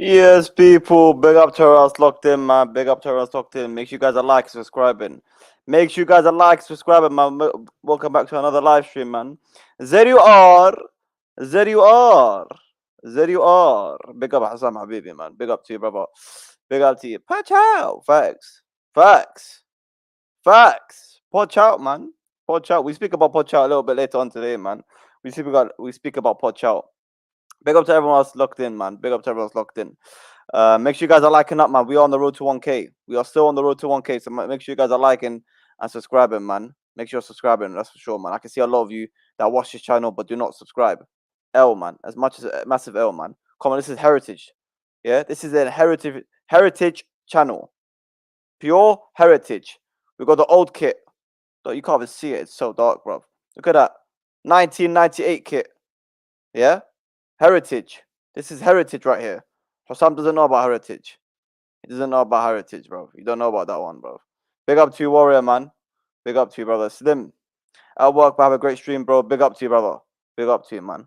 Yes, people, big up to us locked in, man. Big up to us locked in. Make sure you guys are like, subscribing. Make sure you guys are like, subscribing, man. Welcome back to another live stream, man. There you are. There you are. There you are. Big up Hassan Habibi, man. Big up to you, brother. Big up to you. Patch out. Facts. Facts. Facts. Watch out, man. Watch out. We speak about Watch out a little bit later on today, man. We speak about Watch out. Big up to everyone else locked in, man. Big up to everyone else locked in. Make sure you guys are liking up, man. We are on the road to 1K. We are still on the road to 1K. So make sure you guys are liking and subscribing, man. Make sure you're subscribing. That's for sure, man. I can see a lot of you that watch this channel but do not subscribe. L, man. As much as a massive L, man. Come on, this is heritage. Yeah, this is a heritage channel. Pure heritage. We got the old kit. Oh, you can't even see it. It's so dark, bro. Look at that. 1998 kit. Yeah? Heritage. This is heritage right here. Hossam doesn't know about heritage. He doesn't know about heritage, bro. You don't know about that one, bro. Big up to you, Warrior, man. Big up to you, brother. Slim. At work, but have a great stream, bro. Big up to you, brother. Big up to you, man.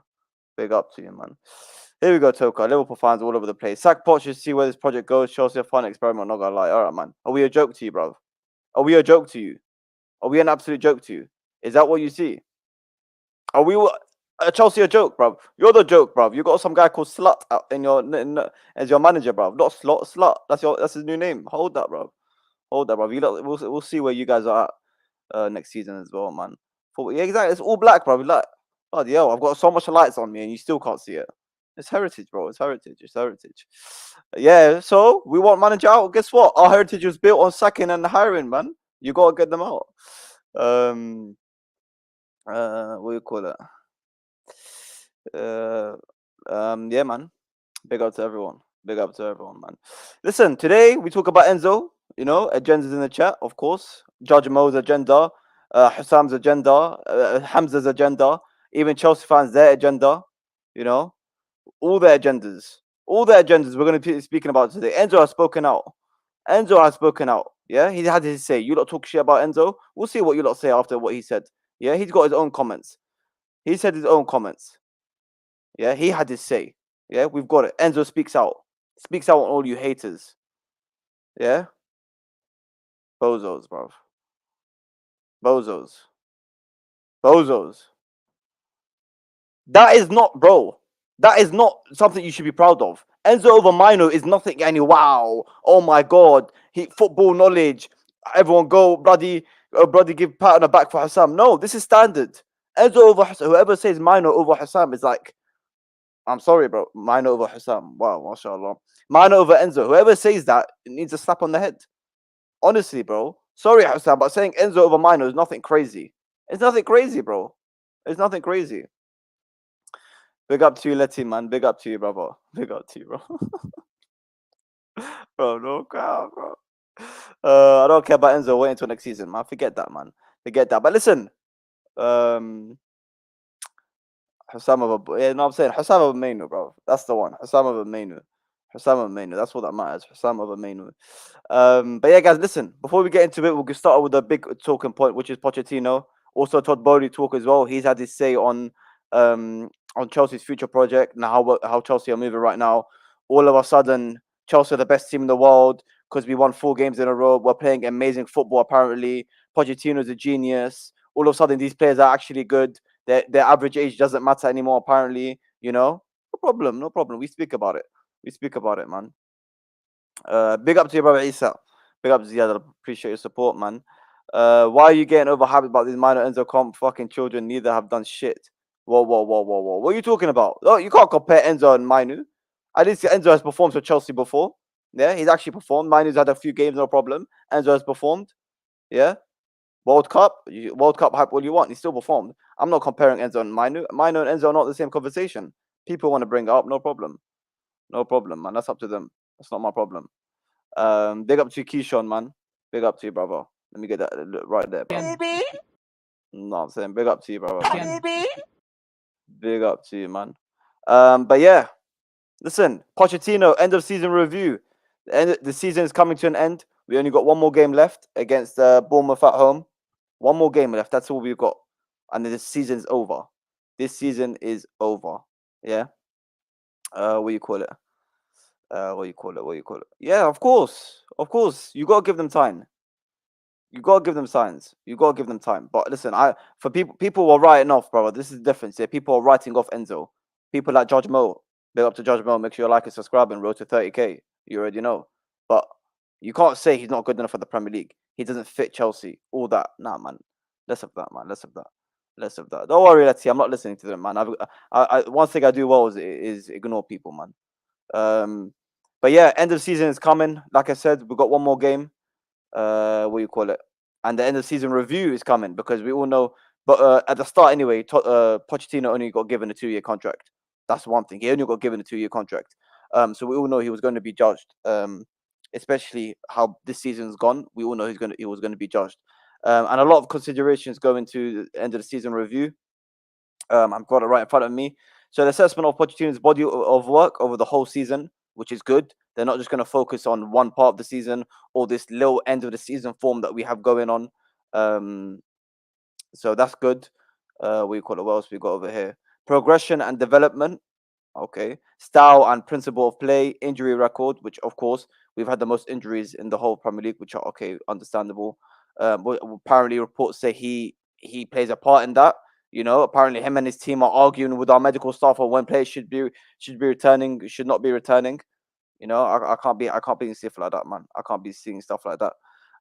Big up to you, man. Here we go, Toka. Liverpool fans all over the place. Sack Poch to see where this project goes. Chelsea a fun experiment, not gonna lie. Alright, man. Are we a joke to you, bro? Are we a joke to you? Are we an absolute joke to you? Is that what you see? Are we Chelsea a joke, bro? You're the joke, bro. You got some guy called Slut as your manager, bro. Not Slot, Slut. That's his new name. Hold that, bro. Hold that, bro. We'll see where you guys are at next season as well, man. Yeah, exactly. It's all black, bro. Like, bloody hell, I've got so much lights on me and you still can't see it. It's heritage, bro. It's heritage. It's heritage. Yeah, so we want manager out. Guess what? Our heritage was built on sacking and hiring, man. You gotta get them out. What do you call it? Yeah, man. Big up to everyone. Big up to everyone, man. Listen, today we talk about Enzo. You know, agendas in the chat, of course. Judge Mo's agenda, Hassam's agenda, Hamza's agenda, even Chelsea fans their agenda. You know, all their agendas, We're going to be speaking about today. Enzo has spoken out. Enzo has spoken out. Yeah, he had his say. You lot talk shit about Enzo. We'll see what you lot say after what he said. Yeah, he's got his own comments. He said his own comments. Yeah, he had his say. Yeah, we've got it. Enzo speaks out. Speaks out on all you haters. Yeah? Bozos, bro. Bozos. Bozos. That is not, bro. That is not something you should be proud of. Enzo over Mino is nothing any wow. Oh my god. Football knowledge. Everyone go bloody give pat on the back for Hassam. No, this is standard. Enzo over Hassam. Whoever says Mino over Hassam is like, I'm sorry, bro. Mine over Hassam. Wow, mashallah. Mine over Enzo. Whoever says that needs a slap on the head. Honestly, bro. Sorry, Hassam, but saying Enzo over Mino is nothing crazy. It's nothing crazy, bro. It's nothing crazy. Big up to you, Letty, man. Big up to you, brother. Big up to you, bro. Bro, no crowd, bro. I don't care about Enzo. Wait until next season, man. Forget that, man. Forget that. But listen, Hussam over, yeah, no, I'm saying Hussam over Mainu, bro. That's the one. Hussam over Mainu. Hussam over Mainu. That's what that matters. Hussam over Mainu. But yeah, guys, listen. Before we get into it, we'll get started with a big talking point, which is Pochettino. Also, Todd Boehly talk as well. He's had his say on Chelsea's future project and how Chelsea are moving right now. All of a sudden, Chelsea are the best team in the world because we won 4 games in a row. We're playing amazing football. Apparently, Pochettino's a genius. All of a sudden, these players are actually good. Their average age doesn't matter anymore, apparently, you know. No problem. We speak about it. We speak about it, man. Big up to your brother Isa. Big up to Ziad. I appreciate your support, man. Why are you getting overhyped about these minor Enzo comp fucking children? Neither have done shit. Whoa. What are you talking about? Oh, you can't compare Enzo and Minu. At least Enzo has performed for Chelsea before. Yeah, he's actually performed. Minu's had a few games, no problem. Enzo has performed. Yeah. World Cup hype all you want. He still performed. I'm not comparing Enzo and Mino. Mino and Enzo are not the same conversation. People want to bring it up, no problem. No problem, man. That's up to them. That's not my problem. Big up to you, Keyshawn, man. Big up to you, brother. Let me get that right there, bro. No, I'm saying big up to you, brother. Man. Big up to you, man. But yeah, listen, Pochettino, end of season review. The season is coming to an end. We only got one more game left against Bournemouth at home. One more game left. That's all we've got. And then the season's over. This season is over. Yeah. What do you call it? What you call it? What you call it? Yeah, of course, of course. You gotta give them time. You gotta give them signs. You gotta give them time. But listen, for people were writing off, brother. This is the difference. Yeah, people are writing off Enzo. People like Judge Mo. Big up to Judge Mo. Make sure you like and subscribe and road to 30K. You already know. But you can't say he's not good enough for the Premier League. He doesn't fit Chelsea. All that. Nah, man. Less of that, man. Less of that. Less of that. Don't worry, let's see. I'm not listening to them, man. One thing I do well is ignore people, man. Um, but yeah, end of season is coming. Like I said, we've got one more game. What do you call it? And the end of season review is coming because we all know. But at the start, anyway, Pochettino only got given a 2-year contract. That's one thing. He only got given a 2-year contract. So we all know he was going to be judged. Especially how this season's gone. We all know he was going to be judged. And a lot of considerations go into the end of the season review. I've got it right in front of me. So the assessment of Pochettino's body of work over the whole season, which is good. They're not just going to focus on one part of the season or this little end of the season form that we have going on. Um, so that's good. We call it, what else we got over here? Progression and development. Okay. Style and principle of play, injury record, which of course we've had the most injuries in the whole Premier League, which are okay, understandable. Apparently reports say he plays a part in that. You know, apparently him and his team are arguing with our medical staff on when players should be returning, should not be returning. You know, I can't be seeing stuff like that, man. I can't be seeing stuff like that.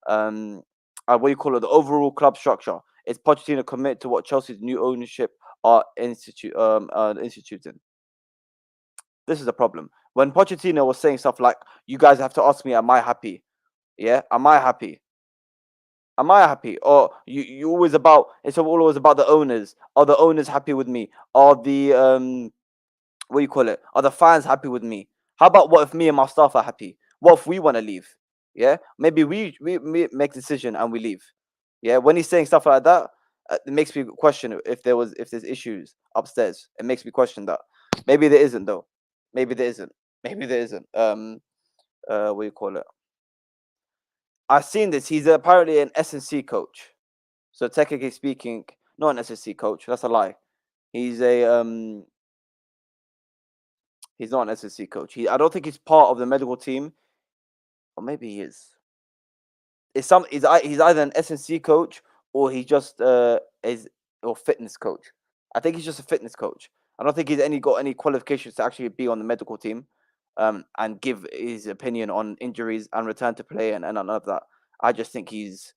Um, what do you call it? The overall club structure. Is Pochettino committed to what Chelsea's new ownership are instituting? This is the problem. When Pochettino was saying stuff like, "You guys have to ask me, am I happy? Yeah, am I happy? Am I happy?" Or you always about it's always about the owners. Are the owners happy with me? Are the what do you call it? Are the fans happy with me? How about what if me and my staff are happy? What if we want to leave? Yeah, maybe we make decision and we leave. Yeah, when he's saying stuff like that, it makes me question if there's issues upstairs. It makes me question that. Maybe there isn't though. Maybe there isn't. Maybe there isn't. What do you call it? I've seen this. He's apparently an S&C coach. So technically speaking, not an S&C coach. That's a lie. He's a he's not an S&C coach. I don't think he's part of the medical team, or maybe he is. He's either an S&C coach or he just is or fitness coach. I think he's just a fitness coach. I don't think he's got any qualifications to actually be on the medical team, and give his opinion on injuries and return to play and none of that. I just think he's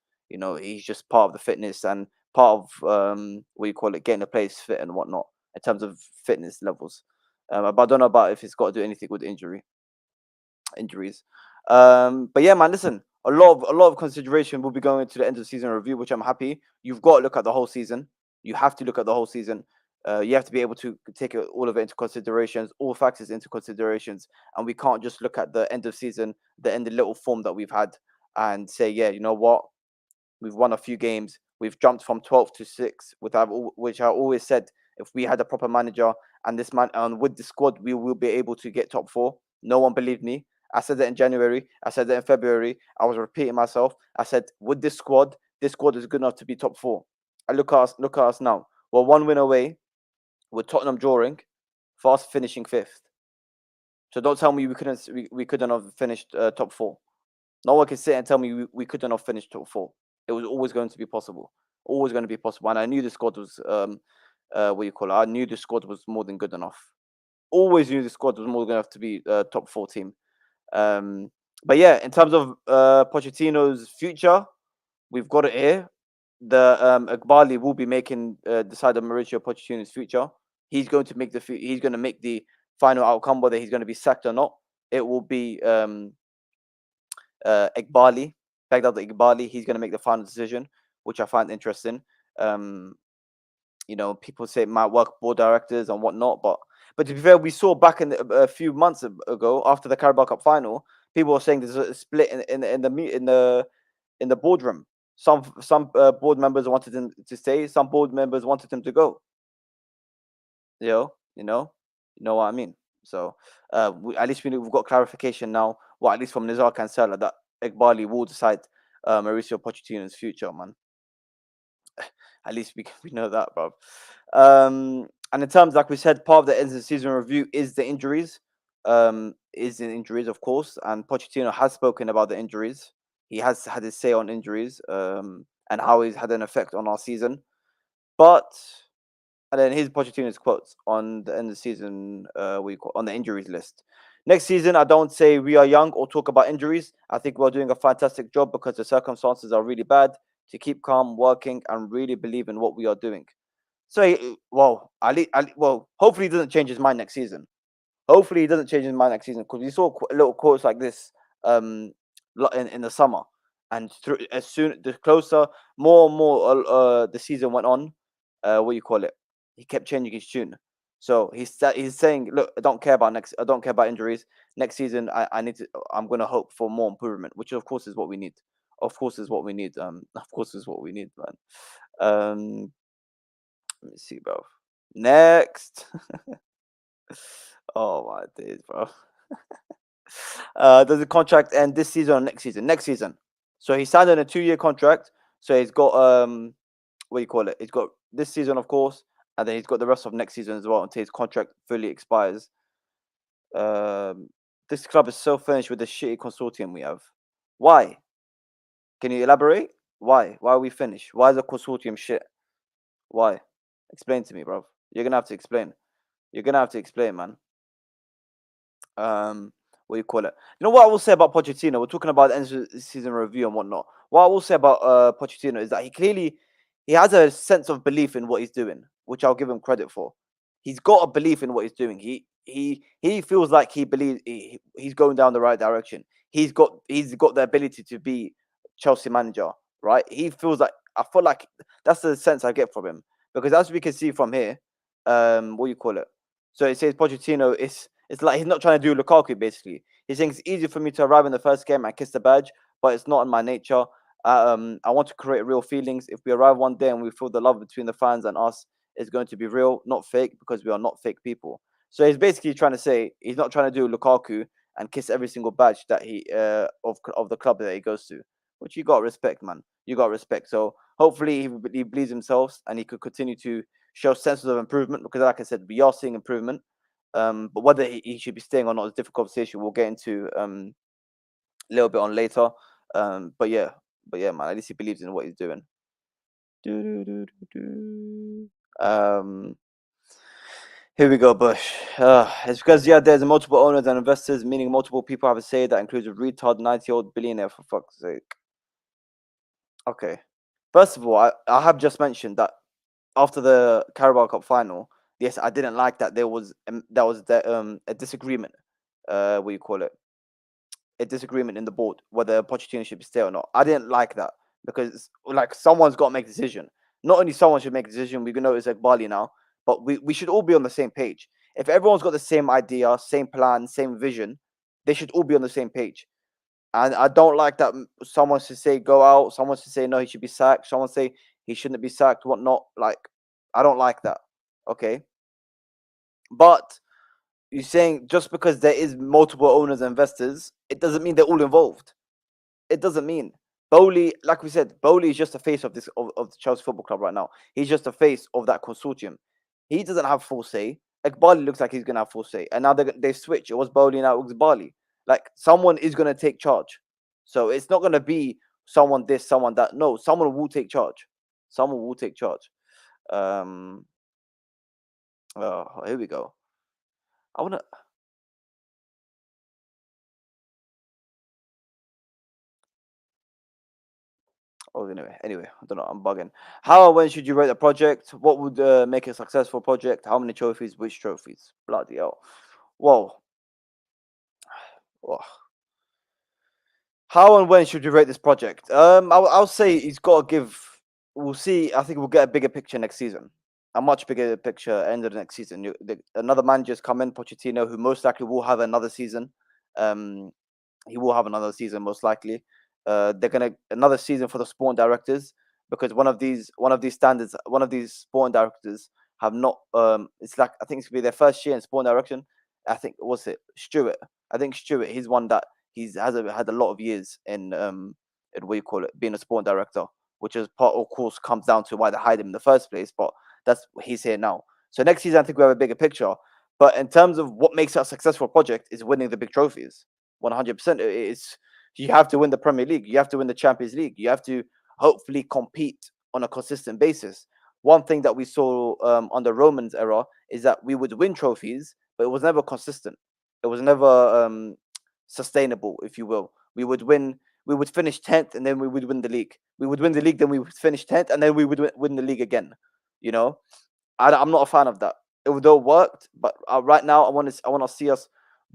just part of the fitness and part of what you call it, getting the players fit and whatnot in terms of fitness levels. But I don't know about if it's got to do anything with injuries. But yeah, man, listen, a lot of consideration will be going into the end of season review, which I'm happy. You've got to look at the whole season. You have to look at the whole season. You have to be able to take all of it into considerations, all factors into considerations, and we can't just look at the end of season, the end of little form that we've had, and say, yeah, you know what, we've won a few games. We've jumped from 12th to 6th, which I always said, if we had a proper manager and this man and with the squad, we will be able to get top 4. No one believed me. I said that in January. I said that in February. I was repeating myself. I said, with this squad is good enough to be top 4. And look at us now. We're one win away with Tottenham drawing, fast finishing 5th. So don't tell me we couldn't have finished top 4. No one can sit and tell me we couldn't have finished top 4. It was always going to be possible. Always going to be possible. And I knew the squad was what you call it. I knew the squad was more than good enough. Always knew the squad was more than enough to be a top 4 team. But yeah, in terms of Pochettino's future, we've got it here. The Iqbali will be making decide on Mauricio Pochettino's future. He's going to make he's going to make the final outcome, whether he's going to be sacked or not. It will be Iqbali, Baghdad Iqbali. He's going to make the final decision, which I find interesting. Um, people say it might work board directors and whatnot, but to be fair, we saw back in a few months ago after the Carabao Cup final, people were saying there's a split in the boardroom. Some board members wanted him to stay. Some board members wanted him to go. You know, you know what I mean. So at least we've got clarification now. Well, at least from Nizar Cancela that Iqbali will decide Mauricio Pochettino's future, man. At least we know that, bro. And in terms, like we said, part of the end of the season review is the injuries. is in injuries, of course, and Pochettino has spoken about the injuries. He has had his say on injuries, and how he's had an effect on our season. But and then here's Pochettino's quotes on the end of the season. On the injuries list. Next season, I don't say we are young or talk about injuries. I think we're doing a fantastic job because the circumstances are really bad. To keep calm, working, and really believe in what we are doing. So, well, well, hopefully he doesn't change his mind next season. Hopefully he doesn't change his mind next season because we saw little quotes like this um in the summer, and through as soon the closer more and more the season went on, what you call it, he kept changing his tune. So he's saying, look, I don't care about injuries. Next season, I need to. I'm gonna hope for more improvement, which of course is what we need. Of course is what we need. Of course is what we need, man. Let me see, bro. Next. Oh my days, bro. Does the contract end this season or next season? Next season. So he signed on a 2-year contract. So he's got what do you call it? He's got this season, of course, and then he's got the rest of next season as well until his contract fully expires. Um, this club is so finished with the shitty consortium we have. Why? Can you elaborate? Why? Why are we finished? Why is the consortium shit? Why? Explain to me, bro. You're gonna have to explain. You're gonna have to explain, man. What do you call it? You know what I will say about Pochettino? We're talking about the end of the season review and whatnot. What I will say about Pochettino is that he has a sense of belief in what he's doing, which I'll give him credit for. He's got a belief in what he's doing. He feels like he believes he's going down the right direction. He's got the ability to be Chelsea manager, right? He feels like I feel like that's the sense I get from him because as we can see from here, what do you call it? So it says Pochettino is it's like he's not trying to do Lukaku basically. He's saying it's easy for me to arrive in the first game and kiss the badge, but it's not in my nature. I want to create real feelings. If we arrive one day and we feel the love between the fans and us is going to be real, not fake, because we are not fake people. So he's basically trying to say he's not trying to do Lukaku and kiss every single badge that he of the club that he goes to, which you got to respect, man. You got to respect. So hopefully he believes himself and he could continue to show senses of improvement because, like I said, we are seeing improvement. But whether he should be staying or not is a difficult conversation. We'll get into a little bit on later. But yeah, man. At least he believes in what he's doing. Um, Here we go, Bush. It's because there's multiple owners and investors, meaning multiple people have a say. That includes a retard 90-year-old billionaire. For fuck's sake. Okay. First of all, I have just mentioned that after the Carabao Cup final, yes, I didn't like that a disagreement. What you call it? A disagreement in the board whether Pochettino should stay or not. I didn't like that because like someone's got to make a decision. Not only someone should make a decision. We can know it's like Bali now, but we should all be on the same page. If everyone's got the same idea, same plan, same vision, they should all be on the same page. And I don't like that someone should say go out, someone should say no, he should be sacked, someone say he shouldn't be sacked, whatnot. Like, I don't like that. Okay. But you're saying just because there is multiple owners and investors, it doesn't mean they're all involved. It doesn't mean Boehly, like we said, Boehly is just the face of of the Chelsea Football Club right now. He's just the face of that consortium. He doesn't have full say. Like Barley looks like he's gonna have full say, and now they switch. It was Boehly, now it was Barley. Like someone is gonna take charge. So it's not gonna be someone this, someone that. No, someone will take charge. Someone will take charge. Um. Oh, here we go. I wanna. Oh, anyway, I don't know. I'm bugging. How and when should you rate a project? What would make a successful project? How many trophies? Which trophies? Bloody hell! Whoa. Whoa. How and when should you rate this project? I'll say he's got to give. We'll see. I think we'll get a bigger picture next season. A much bigger picture end of the next season. Another manager's coming, Pochettino, who most likely will have another season. Um, he will have another season most likely. They're gonna another season for the spawn directors because one of these spawn directors have not. It's like I think it's gonna be their first year in spawn direction. I think what's it Stewart. I think Stewart. He's one that had a lot of years in what you call it being a spawn director, which is part of course comes down to why they hired him in the first place. But that's he's here now. So next season I think we have a bigger picture. But in terms of what makes it a successful project is winning the big trophies. 100%. It's you have to win the Premier League. You have to win the Champions League. You have to hopefully compete on a consistent basis. One thing that we saw on the Romans era is that we would win trophies, but it was never consistent. It was never sustainable, if you will. We would win. We would finish 10th, and then we would win the league. We would win the league, then we would finish 10th, and then we would win the league again. You know, I'm not a fan of that. Although it worked, but right now I want to see us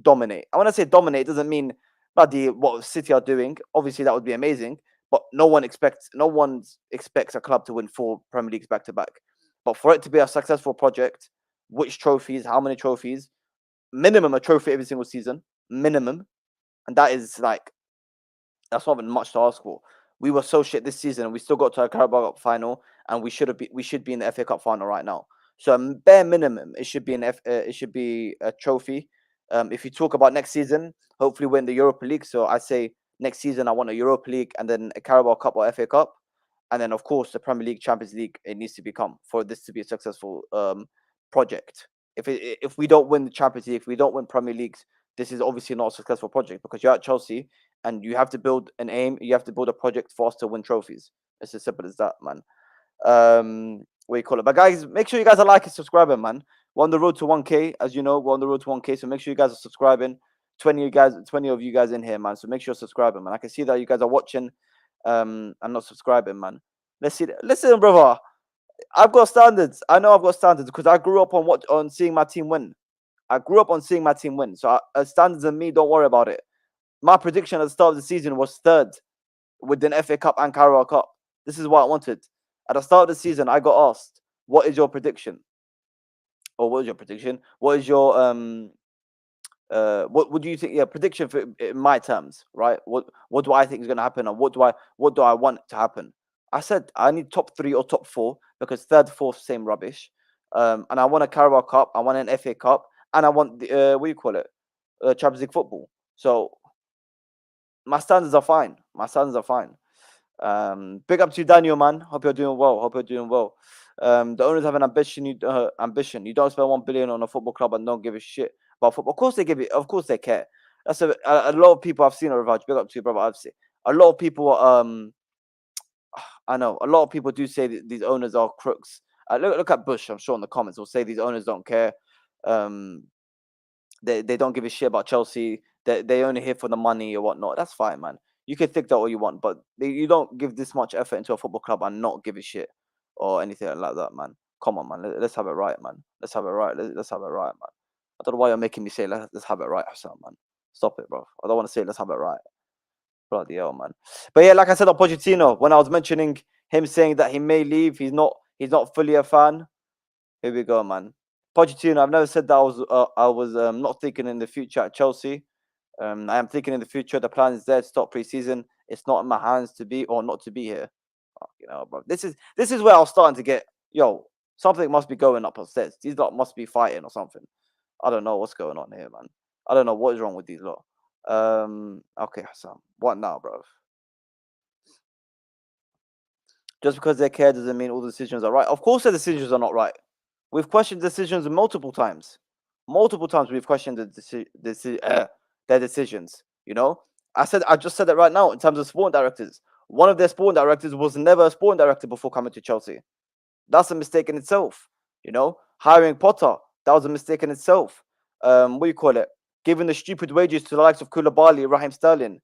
dominate. I want to say dominate doesn't mean bloody what City are doing. Obviously, that would be amazing, but no one expects a club to win 4 Premier Leagues back to back. But for it to be a successful project, which trophies, how many trophies, minimum a trophy every single season, minimum, and that is like that's not even much to ask for. We were so shit this season, and we still got to a Carabao Cup final, and we should be in the FA Cup final right now. So bare minimum, it should be it should be a trophy. If you talk about next season, hopefully win the Europa League. So I say next season I want a Europa League and then a Carabao Cup or FA Cup, and then of course the Premier League, Champions League. It needs to become for this to be a successful project. If we don't win the Champions League, if we don't win Premier Leagues, this is obviously not a successful project because you're at Chelsea and you have to build an aim. You have to build a project for us to win trophies. It's as simple as that, man. What you call it? But guys, make sure you guys are liking, subscribing, man. We're on the road to 1K, as you know. We're on the road to 1K, so make sure you guys are subscribing. 20 of you guys in here, man. So make sure you're subscribing, man. I can see that you guys are watching, and not subscribing, man. Let's see. Listen, brother. I've got standards. I know I've got standards because I grew up on seeing my team win. I grew up on seeing my team win. So standards and me, don't worry about it. My prediction at the start of the season was third with an FA Cup and Carabao Cup. This is what I wanted. At the start of the season, I got asked, "What is your prediction?" Or what is your prediction? What is your what do you think? Yeah, prediction for in my terms, right? What do I think is going to happen, and what do I want to happen? I said I need top 3 or top 4 because third, fourth, same rubbish. And I want a Carabao Cup, I want an FA Cup, and I want the what do you call it, Champions League football. So my standards are fine. My standards are fine. Big up to you, Daniel, man. Hope you're doing well. Hope you're doing well. The owners have an ambition. Ambition. You don't spend 1 billion on a football club and don't give a shit about football. Of course they give it. Of course they care. That's a lot of people I've seen. Raj, big up to you, brother. I've seen a lot of people. I know a lot of people do say that these owners are crooks. Look at Bush. I'm sure in the comments will say these owners don't care. Um, they don't give a shit about Chelsea. They only here for the money or whatnot. That's fine, man. You can think that all you want, but you don't give this much effort into a football club and not give a shit or anything like that, man. Come on, man. Let's have it right, man. Let's have it right. Let's have it right, man. I don't know why you're making me say let's have it right, Hassan, man. Stop it, bro. I don't want to say let's have it right. Bloody hell, man. But yeah, like I said on Pochettino, when I was mentioning him saying that he may leave, he's not fully a fan. Here we go, man. Pochettino, I've never said that I was not thinking in the future at Chelsea. I am thinking in the future. The plan is there to stop preseason. It's not in my hands to be or not to be here. You know, bro. This is where I was starting to get. Yo, something must be going up upstairs. These lot must be fighting or something. I don't know what's going on here, man. I don't know what is wrong with these lot. Okay, Hassan. What now, bro? Just because they care doesn't mean all the decisions are right. Of course, the decisions are not right. We've questioned decisions multiple times. Multiple times we've questioned their decisions. You know, I just said it right now in terms of sporting directors. One of their sporting directors was never a sporting director before coming to Chelsea. That's a mistake in itself. You know, hiring Potter, that was a mistake in itself. What do you call it? Giving the stupid wages to the likes of Koulibaly, Raheem Sterling,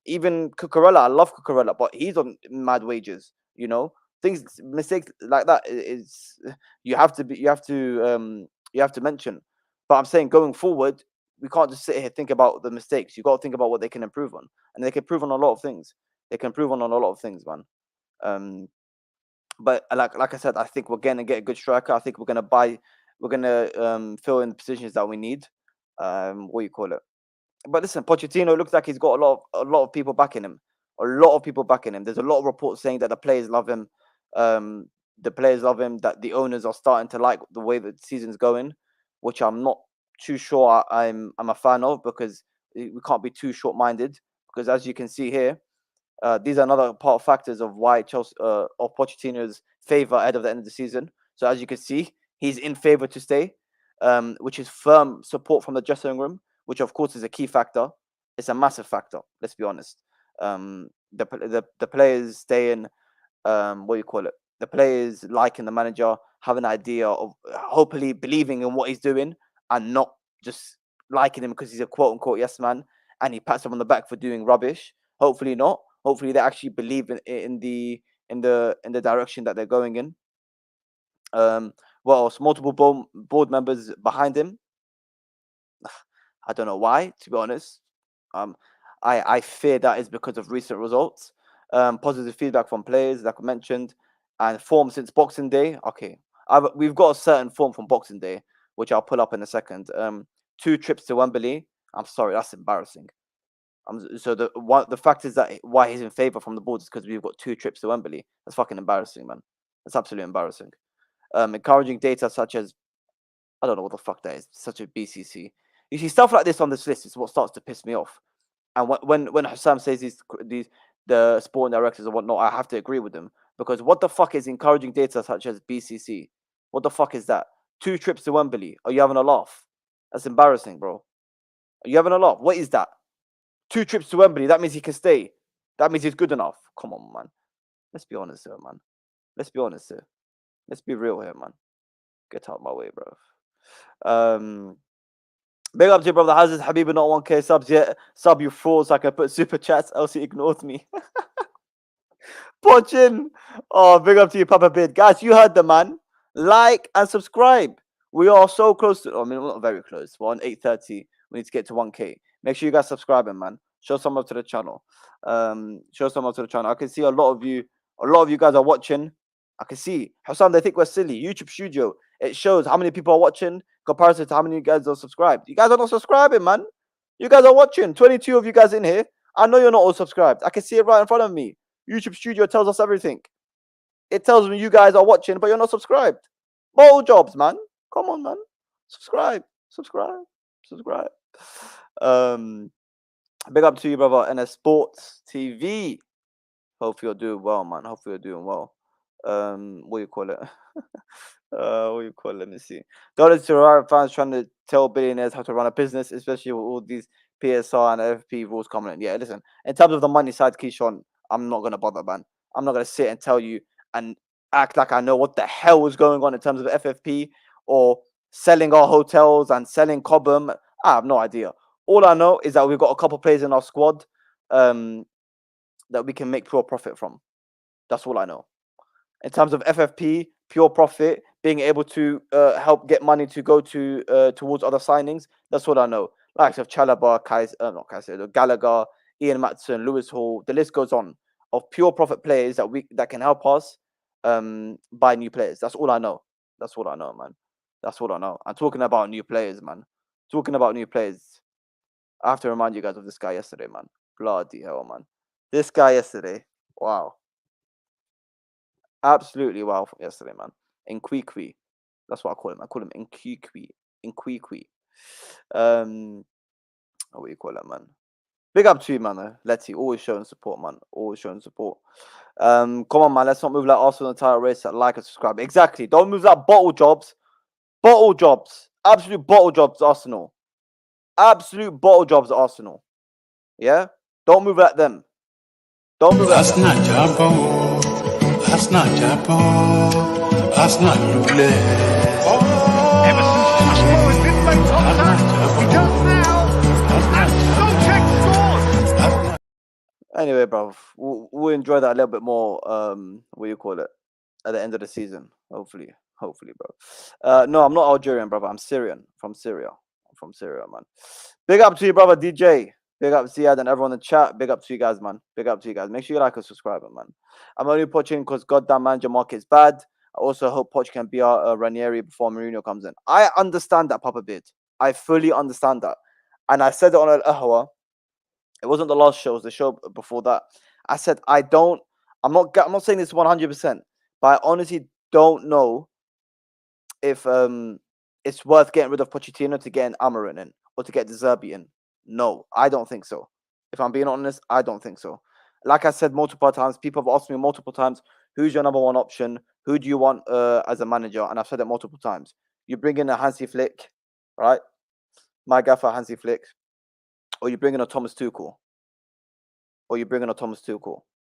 even Cucurella. I love Cucurella, but he's on mad wages. You know, things mistakes like that is you have to mention. But I'm saying going forward, we can't just sit here think about the mistakes. You got to think about what they can improve on, and they can improve on a lot of things. They can improve on a lot of things, man. Um, but like I said, I think we're gonna get a good striker. I think we're gonna fill in the positions that we need. What do you call it? But listen, Pochettino looks like he's got a lot of people backing him. A lot of people backing him. There's a lot of reports saying that the players love him. The players love him. That the owners are starting to like the way the season's going, which I'm not too sure I'm a fan of because we can't be too short-minded. Because as you can see here, these are another part of factors of why Chelsea of Pochettino's favor ahead of the end of the season. So as you can see, he's in favor to stay. which is firm support from the dressing room, which of course is a key factor. It's a massive factor. Let's be honest. The players staying, what do you call it? The players liking the manager, have an idea of hopefully believing in what he's doing and not just liking him because he's a quote unquote yes man and he pats them on the back for doing rubbish. Hopefully not. Hopefully they actually believe in the direction that they're going in. What else? Multiple board members behind him. I don't know why, to be honest. Um, I fear that is because of recent results. Positive feedback from players, like I mentioned, and form since Boxing Day. Okay, we've got a certain form from Boxing Day, which I'll pull up in a second. 2 trips to Wembley. I'm sorry, that's embarrassing. So the fact is that why he's in favour from the board is because we've got 2 trips to Wembley. That's fucking embarrassing, man. That's absolutely embarrassing. Encouraging data such as I don't know what the fuck that is. Such a BCC. You see stuff like this on this list is what starts to piss me off. And when Hussam says these the sporting directors and whatnot, I have to agree with them because what the fuck is encouraging data such as BCC? What the fuck is that? 2 trips to Wembley. Are you having a laugh? That's embarrassing, bro. Are you having a laugh? What is that? 2 trips to Wembley. That means he can stay. That means he's good enough. Come on, man. Let's be honest here, man. Let's be honest here. Let's be real here, man. Get out of my way, bro. Big up to you, brother. How's Habiba not 1K subs yet? Sub you fraud so I can put super chats, else he ignored me. Pochin. Oh, big up to you, Papa Bid. Guys, you heard the man. Like and subscribe. We are so close to, I mean, we're not very close. We're on 8:30. We need to get to 1K. Make sure you guys subscribing, man. Show some love to the channel. Show some love to the channel. I can see a lot of you guys are watching. I can see. Hassan, they think we're silly. YouTube Studio. It shows how many people are watching comparison to how many of you guys are subscribed. You guys are not subscribing, man. You guys are watching. 22 of you guys in here. I know you're not all subscribed. I can see it right in front of me. YouTube Studio tells us everything. It tells me you guys are watching, but you're not subscribed. Bottle jobs, man. Come on, man. Subscribe. Subscribe. Subscribe. Big up to you, brother. NS Sports TV. Hope you're doing well, man. Hope you're doing well. What do you call it? What do you call it? Let me see. Dollars to Arab fans trying to tell billionaires how to run a business, especially with all these PSR and FP rules coming in. Yeah, listen. In terms of the money side, Keyshawn, I'm not gonna bother, man. I'm not gonna sit and tell you and act like I know what the hell is going on in terms of FFP or selling our hotels and selling Cobham. I have no idea. All I know is that we've got a couple players in our squad that we can make pure profit from. That's all I know. In terms of FFP, pure profit, being able to help get money to go to towards other signings. That's what I know. Likes of Chalobah, not Kaiser, Gallagher, Ian Matson, Lewis Hall. The list goes on of pure profit players that can help us buy new players. That's all I know. That's what I know, man. That's what I know. I'm talking about new players, man. Talking about new players. I have to remind you guys of this guy yesterday, man. Bloody hell, man. This guy yesterday. Wow. Absolutely wow from yesterday, man. Nkwikwi. That's what I call him. I call him Nkwikwi. Nkwikwi. What do you call it, man? Big up to you, man. Letty, always showing support, man. Always showing support. Come on, man. Let's not move like Arsenal in the title race. Like and subscribe. Exactly. Don't move like bottle jobs. Bottle jobs. Absolute bottle jobs, Arsenal. Absolute bottle jobs, Arsenal. Yeah? Don't move like them. Don't move like them. That's not Jabo. That's not Jabo. That's not Lule. Emerson's touch ball has been played top. He does now. And Souček scores. Anyway, bro, we'll enjoy that a little bit more. What do you call it? At the end of the season, hopefully, bro. No, I'm not Algerian, brother. I'm Syrian, from Syria. I'm from Syria, man. Big up to you, brother DJ. Big up to Ziad and everyone in the chat. Big up to you guys, man. Big up to you guys. Make sure you like and subscribe, man. I'm only Pochettino because goddamn manager market is bad. I also hope Poch can be our Ranieri before Mourinho comes in. I understand that, Papa Bid. I fully understand that, and I said it on Al Ahwa. It wasn't the last show; it was the show before that. I said I'm not saying this 100%, but I honestly don't know if it's worth getting rid of Pochettino to get an Amarin in or to get De Zerbi in. No, I don't think so. If I'm being honest, I don't think so. Like I said multiple times, people have asked me multiple times, who's your number one option? Who do you want as a manager? And I've said it multiple times. You bring in a Hansi Flick, right? My gaffer Hansi Flick, or you bring in a Thomas Tuchel,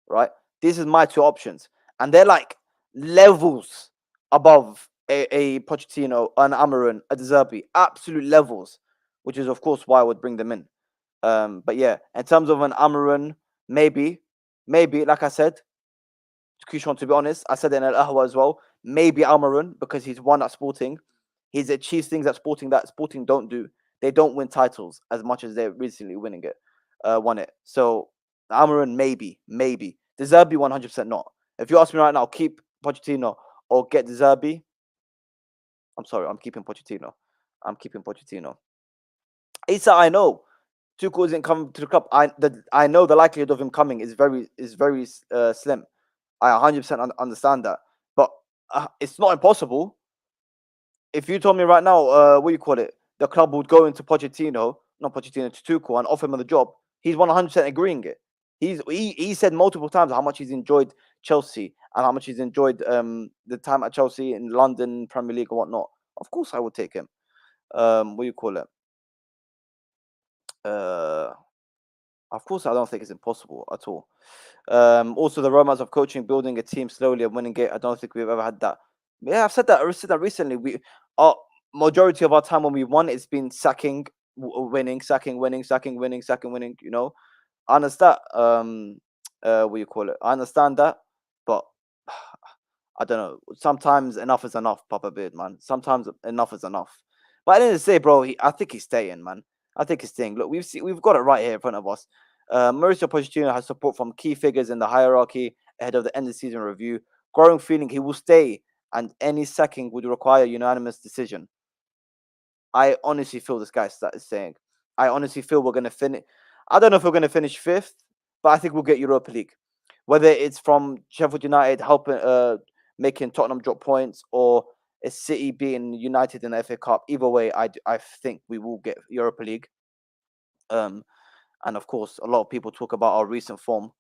right? This is my two options, and they're like levels above a Pochettino, an Amarin, a De Zerbi, absolute levels, which is of course why I would bring them in. But yeah, in terms of an Amarin, maybe, like I said, Kushon, to be honest, I said it in Al Ahwa as well. Maybe Almarun because he's won at Sporting. He's achieved things at Sporting that Sporting don't do. They don't win titles as much as they're recently won it. So Almarun, maybe. De Zerbi, 100% not. If you ask me right now, keep Pochettino or get De Zerbi. I'm sorry, I'm keeping Pochettino. Issa, I know Tuchel isn't coming to the club. I know the likelihood of him coming is very slim. I 100% understand that, but it's not impossible. If you told me right now, what do you call it? The club would go into Pochettino, not Pochettino, to Tuchel and offer him the job. He's 100% agreeing it. He said multiple times how much he's enjoyed Chelsea and how much he's enjoyed the time at Chelsea in London Premier League and whatnot. Of course, I would take him. What do you call it? Of course, I don't think it's impossible at all. Also, the romance of coaching, building a team slowly and winning it. I don't think we've ever had that. Yeah, I've said that. I said that recently. Our majority of our time when we won, it's been sacking, winning, sacking, winning, sacking, winning, sacking, winning. You know, I understand. What do you call it? I understand that, but I don't know. Sometimes enough is enough, Papa Beard, man. Sometimes enough is enough. But at the end of the day, bro, I think he's staying, man. I think he's staying. Look, we've got it right here in front of us. Mauricio Pochettino has support from key figures in the hierarchy ahead of the end of season review. Growing feeling he will stay, and any sacking would require unanimous decision. I honestly feel this guy started saying. I honestly feel we're gonna finish. I don't know if we're gonna finish fifth, but I think we'll get Europa League. Whether it's from Sheffield United helping making Tottenham drop points or a City being United in the FA Cup, either way, I think we will get Europa League. And of course, a lot of people talk about our recent form.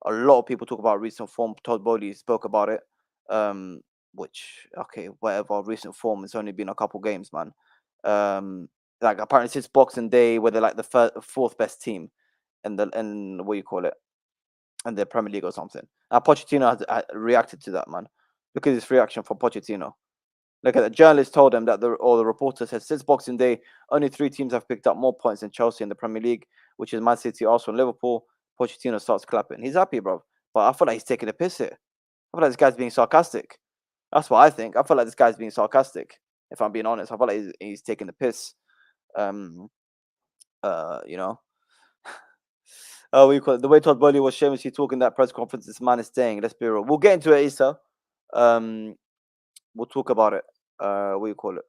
Todd Boehly spoke about it. Which okay, whatever. Recent form. It's only been a couple games, man. Like apparently since Boxing Day, where they're like the fourth best team in what you call it, in the Premier League or something. Now Pochettino has reacted to that, man. Look at this reaction from Pochettino. Look at the journalist told him that the reporter said since Boxing Day, only 3 teams have picked up more points than Chelsea in the Premier League, which is Man City, Arsenal, and Liverpool. Pochettino starts clapping. He's happy, bro. But I feel like he's taking a piss here. I feel like this guy's being sarcastic. That's what I think. I feel like this guy's being sarcastic. If I'm being honest, I feel like he's taking the piss. You know. The way Todd Boehly was shamelessly talking that press conference, this man is staying. Let's be real. We'll get into it, Issa. We'll talk about it. What do you call it?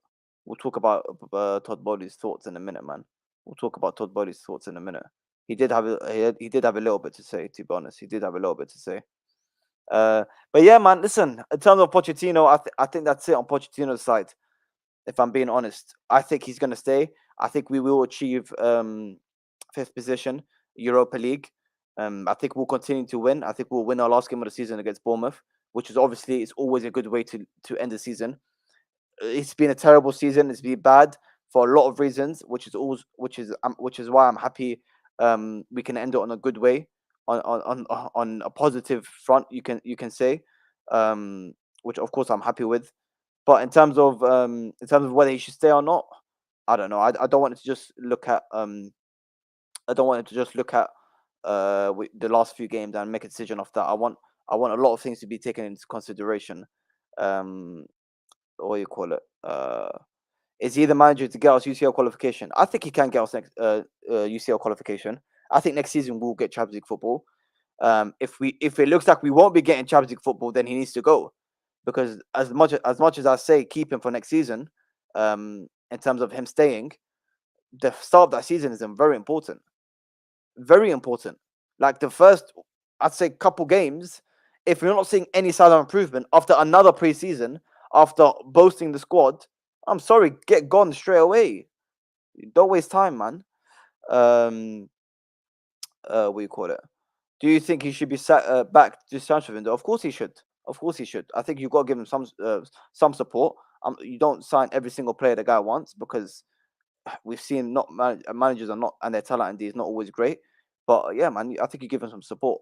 We'll talk about Todd Boehly's thoughts in a minute, man. We'll talk about Todd Boehly's thoughts in a minute. He did have a little bit to say. To be honest, he did have a little bit to say. But yeah, man. Listen, in terms of Pochettino, I think that's it on Pochettino's side. If I'm being honest, I think he's gonna stay. I think we will achieve fifth position, Europa League. I think we'll continue to win. I think we'll win our last game of the season against Bournemouth, which is obviously it's always a good way to end the season. It's been a terrible season. It's been bad for a lot of reasons, which is why I'm happy we can end it on a good way, on a positive front. You can say, which of course I'm happy with. But in terms of whether he should stay or not, I don't know. I don't want it to just look at I don't want it to just look at the last few games and make a decision off that. I want a lot of things to be taken into consideration. What do you call it? Is he the manager to get us UCL qualification? I think he can get us next UCL qualification. I think next season we'll get Champions League football. If it looks like we won't be getting Champions League football, then he needs to go. Because as much as I say keep him for next season, in terms of him staying, the start of that season is very important. Very important. Like the first, I'd say, couple games, if you're not seeing any sign of improvement after another preseason, after boasting the squad, I'm sorry, get gone straight away. Don't waste time, man. What do you call it? Do you think he should be back to transfer window? Of course he should. Of course he should. I think you've got to give him some support. You don't sign every single player the guy wants, because we've seen managers are not, and their talent indeed is not always great. But yeah, man, I think you give him some support.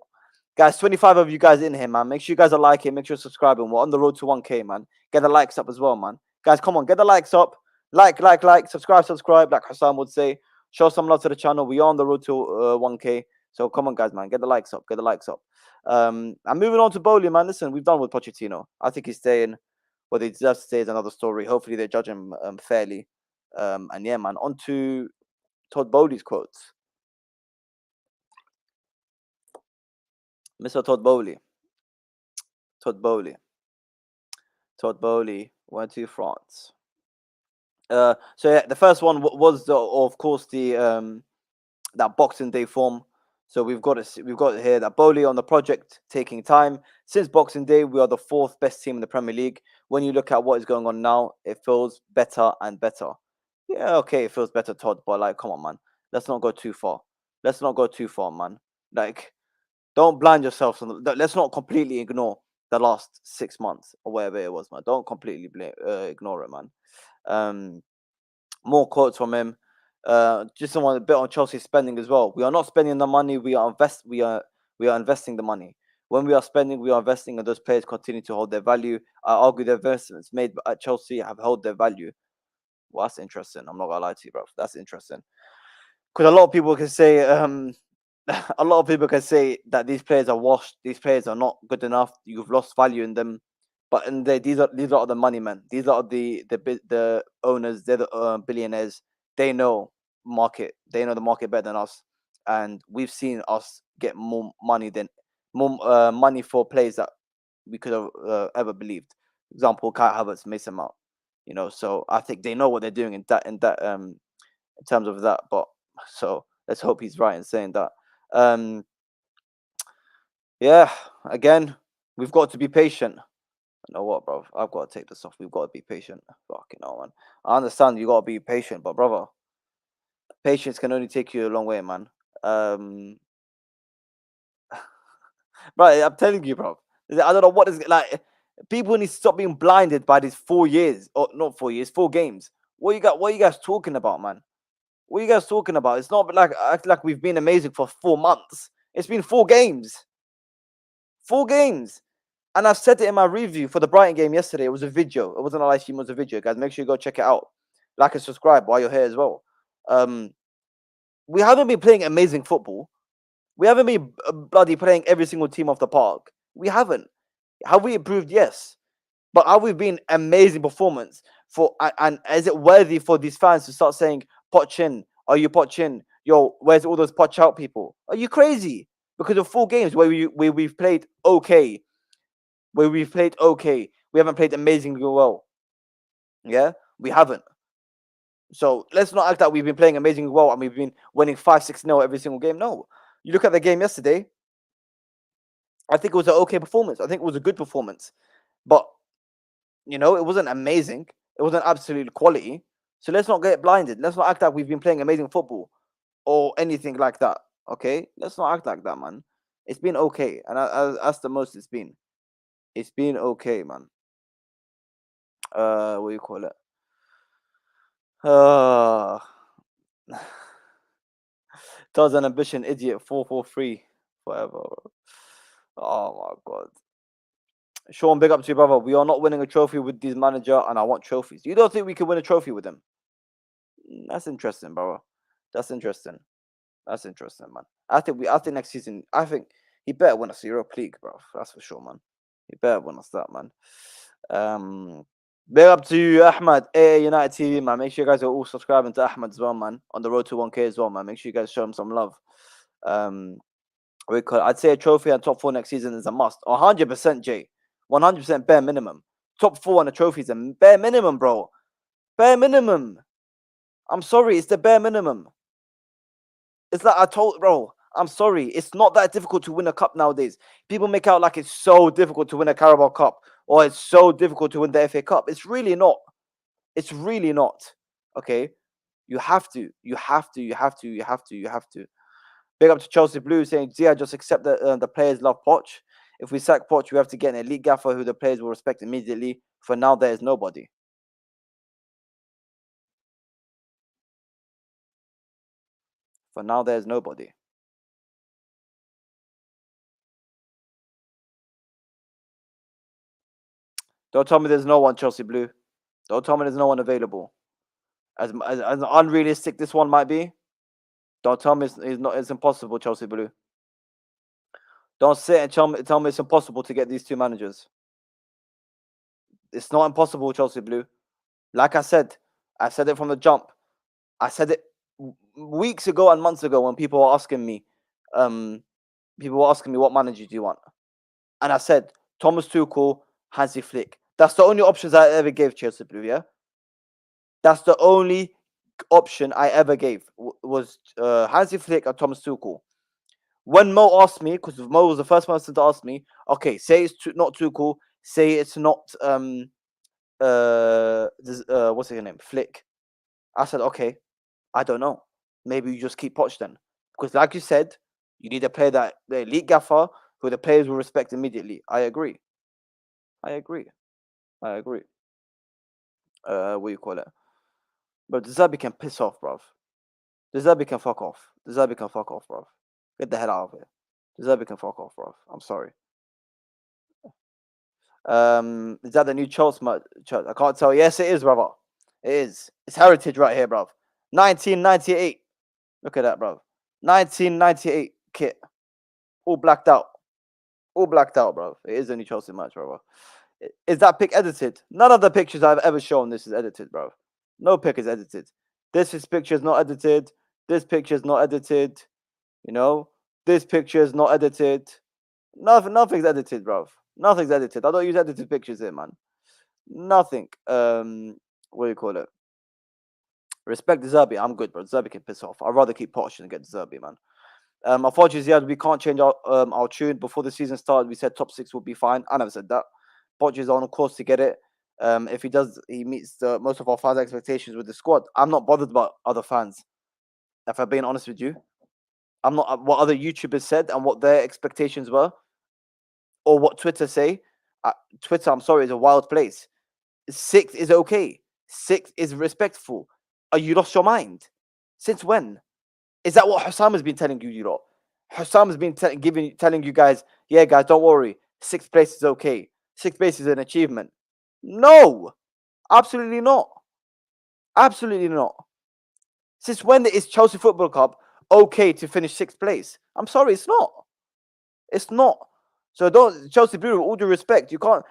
Guys, 25 of you guys in here, man. Make sure you guys are liking, make sure you're subscribing. We're on the road to 1K, man. Get the likes up as well, man. Guys, come on, get the likes up. Like, subscribe, like Hassan would say. Show some love to the channel. We are on the road to 1K. So come on, guys, man. Get the likes up. I'm moving on to Boehly, man. Listen, we've done with Pochettino. I think he's staying. Whether he deserves to stay is another story. Hopefully they judge him fairly. And yeah, man, on to Todd Boehly's quotes. Mr. Todd Boehly. Todd Boehly went to France. So yeah, the first one was of course the that Boxing Day form. So we've got it here that Boehly on the project taking time. Since Boxing Day, we are the 4th best team in the Premier League. When you look at what is going on now, it feels better and better. Yeah, okay, it feels better, Todd, but like, come on, man. Let's not go too far. Man. Like, don't blind yourself. Let's not completely ignore the last 6 months or whatever it was, man. Don't completely ignore it, man. More quotes from him. Just a bit on Chelsea spending as well. We are not spending the money. We are investing the money. When we are spending, we are investing, and those players continue to hold their value. I argue the investments made at Chelsea have held their value. Well, that's interesting. I'm not gonna lie to you, bro. That's interesting. Because a lot of people can say, a lot of people can say that these players are washed. These players are not good enough. You've lost value in them. But these are the money men. These are the owners. They're the billionaires. They know market. They know the market better than us, and we've seen us get more money for players that we could have ever believed. For example, Kai Havertz, Mason Mount. So I think they know what they're doing in terms of that. But so let's hope he's right in saying that. Yeah, again, we've got to be patient. You know what, bro? I've got to take this off. We've got to be patient. Fucking hell, man. I understand you got to be patient, but brother, patience can only take you a long way, man. Bro, I'm telling you, bro. I don't know what is like. People need to stop being blinded by these 4 years, or not 4 years, 4 games. What are you guys talking about, man? What are you guys talking about? It's not like act like we've been amazing for 4 months. It's been 4 games. 4 games. And I've said it in my review for the Brighton game yesterday. It was a video. It wasn't a live stream, it was a video, guys. Make sure you go check it out. Like and subscribe while you're here as well. We haven't been playing amazing football. We haven't been bloody playing every single team off the park. We haven't. Have we improved? Yes. But have we been amazing performance and is it worthy for these fans to start saying, Poch in? Are you Poch in? Yo, where's all those Poch out people? Are you crazy? Because of 4 games where we've played okay. We haven't played amazingly well. Yeah, we haven't. So let's not act like we've been playing amazingly well and we've been winning 5-6-0 every single game. No. You look at the game yesterday, I think it was an okay performance. I think it was a good performance. But, it wasn't amazing. It wasn't absolute quality. So let's not get blinded. Let's not act like we've been playing amazing football or anything like that. Okay? Let's not act like that, man. It's been okay. And that's the most it's been. It's been okay, man. What do you call it? Does an ambition idiot 443 forever. Oh my god. Sean, big up to you, brother. We are not winning a trophy with this manager, and I want trophies. You don't think we can win a trophy with him? That's interesting, brother. That's interesting, man. I think next season, I think he better win us Europa League, bro. That's for sure, man. He better win us that, man. Big up to Ahmad, AA United TV, man. Make sure you guys are all subscribing to Ahmad as well, man. On the road to 1K as well, man. Make sure you guys show him some love. I'd say a trophy and top 4 next season is a must. 100%, Jay. 100% bare minimum. Top 4 and a trophy is a bare minimum, bro. Bare minimum. I'm sorry, it's the bare minimum. It's like bro, I'm sorry. It's not that difficult to win a cup nowadays. People make out like it's so difficult to win a Carabao Cup or it's so difficult to win the FA Cup. It's really not. It's really not. Okay? You have to. Big up to Chelsea Blue saying, Zia, just accept that the players love Poch. If we sack Poch, we have to get an elite gaffer who the players will respect immediately. For now, there is nobody. For now, there's nobody. Don't tell me there's no one, Chelsea Blue. Don't tell me there's no one available. As unrealistic this one might be, don't tell me it's impossible, Chelsea Blue. Don't sit and tell me it's impossible to get these two managers. It's not impossible, Chelsea Blue. Like I said it from the jump. I said it weeks ago and months ago when people were asking me, what manager do you want? And I said Thomas Tuchel, Hansi Flick. That's the only options I ever gave Chelsea Blue. Yeah, that's the only option I ever gave was Hansi Flick and Thomas Tuchel. When Mo asked me, because Mo was the first person to ask me, okay, say it's not Tuchel, say it's not what's his name, Flick. I said, okay, I don't know. Maybe you just keep Poch then, because like you said, you need a player that the elite gaffer who the players will respect immediately. I agree. What do you call it? But Zabi can piss off, bruv. Zabi can fuck off. Bruv. Get the hell out of here. Zabi can fuck off, bruv. I'm sorry. Is that the new Chelsea? I can't tell. Yes, it is, brother. It is. It's heritage right here, bruv. 1998. Look at that, bruv. 1998 kit. All blacked out. Bruv. It is the new Chelsea match, brother. Is that pic edited? None of the pictures I've ever shown this is edited, bro. No pic is edited. This picture is not edited. This picture is not edited. You know, this picture is not edited. Nothing's edited, bro. Nothing's edited. I don't use edited pictures here, man. Nothing. What do you call it? Respect the Zerbi. I'm good, bro. Zerbi can piss off. I'd rather keep Poch than get the Zerbi, man. Unfortunately, Ziad, we can't change our tune. Before the season started, we said top 6 will be fine. I never said that. Poch is on course to get it. If he does, he meets most of our fans' expectations with the squad. I'm not bothered about other fans. If I'm being honest with you, I'm not what other YouTubers said and what their expectations were, or what Twitter say. Twitter, I'm sorry, is a wild place. 6 is okay. 6 is respectful. Are you lost your mind? Since when? Is that what Hussam has been telling you lot? Hussam has been telling you guys, yeah, guys, don't worry. 6th place is okay. 6th place is an achievement. No, absolutely not. Absolutely not. Since when is Chelsea Football Club okay to finish 6th place? I'm sorry, it's not. It's not. So don't, Chelsea Blue, with all due respect, you can't.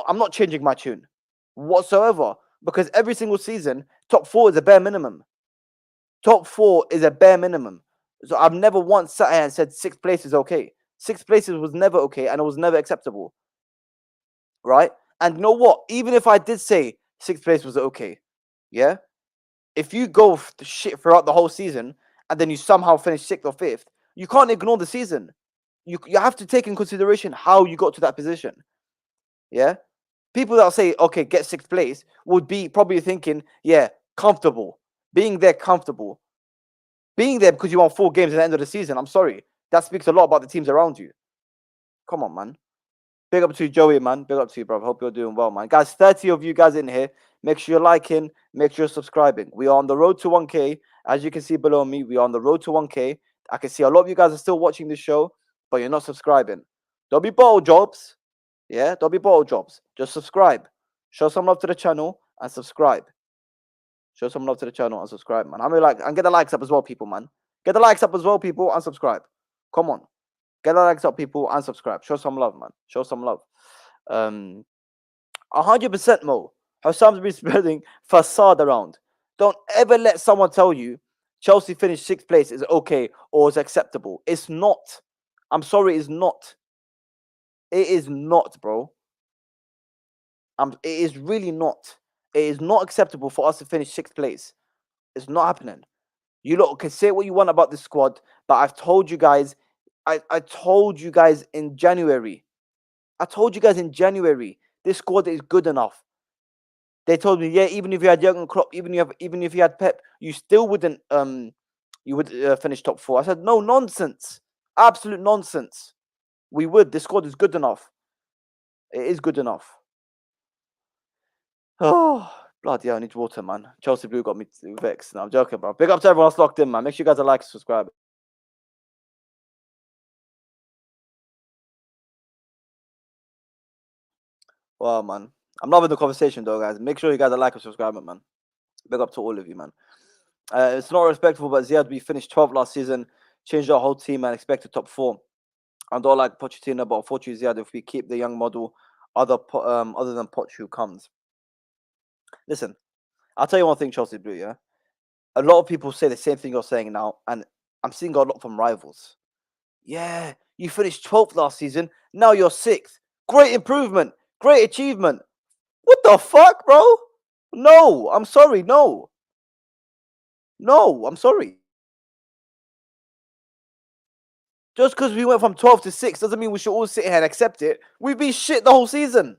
I'm not changing my tune whatsoever, because every single season, top 4 is a bare minimum. Top 4 is a bare minimum. So I've never once sat here and said 6th place is okay. 6th place was never okay, and it was never acceptable. Right? And you know what? Even if I did say 6th place was okay, yeah? If you go shit throughout the whole season and then you somehow finish 6th or 5th, you can't ignore the season. You have to take in consideration how you got to that position. Yeah? People that say, okay, get 6th place would be probably thinking, yeah, comfortable. Being there comfortable. Being there because you won 4 games at the end of the season. I'm sorry. That speaks a lot about the teams around you. Come on, man. Big up to you, Joey, man. Big up to you, bro. Hope you're doing well, man. Guys, 30 of you guys in here. Make sure you're liking. Make sure you're subscribing. We are on the road to 1K. As you can see below me, we are on the road to 1K. I can see a lot of you guys are still watching this show, but you're not subscribing. Don't be bottle jobs. Yeah, don't be bottle jobs. Just subscribe. Show some love to the channel and subscribe. Show some love to the channel and subscribe, man. And get the likes up as well, people, man. Get the likes up as well, people, and subscribe. Come on. Get the likes up, people, and subscribe. Show some love, man. Show some love. 100% Mo. Hassam's been spreading facade around. Don't ever let someone tell you Chelsea finished 6th place is okay or is acceptable. It's not. I'm sorry, it's not. It is not, bro. It is really not. It is not acceptable for us to finish 6th place. It's not happening. You lot can say what you want about this squad, but I've told you guys. I told you guys in January. This squad is good enough. They told me, yeah, even if you had Jurgen Klopp, even if you had Pep, you still wouldn't finish top 4. I said, no, nonsense, absolute nonsense. We would. This squad is good enough. It is good enough. Oh, Bloody hell, I need water, man. Chelsea Blue got me vexed. No, I'm joking, bro. Big up to everyone that's locked in, man. Make sure you guys are like and subscribe. Wow, man. I'm loving the conversation, though, guys. Make sure you guys are like and subscribe, man. Big up to all of you, man. It's not respectful, but Ziad, we finished 12th last season, changed our whole team, and expected top 4. I don't like Pochettino, but unfortunately, Ziad, if we keep the young model, other than Poch who comes. Listen, I'll tell you one thing, Chelsea Blue, yeah? A lot of people say the same thing you're saying now, and I'm seeing a lot from rivals. Yeah, you finished 12th last season, now you're 6th. Great improvement, great achievement. What the fuck, bro? No, I'm sorry, no. No, I'm sorry. Just because we went from 12 to 6 doesn't mean we should all sit here and accept it. We've been shit the whole season.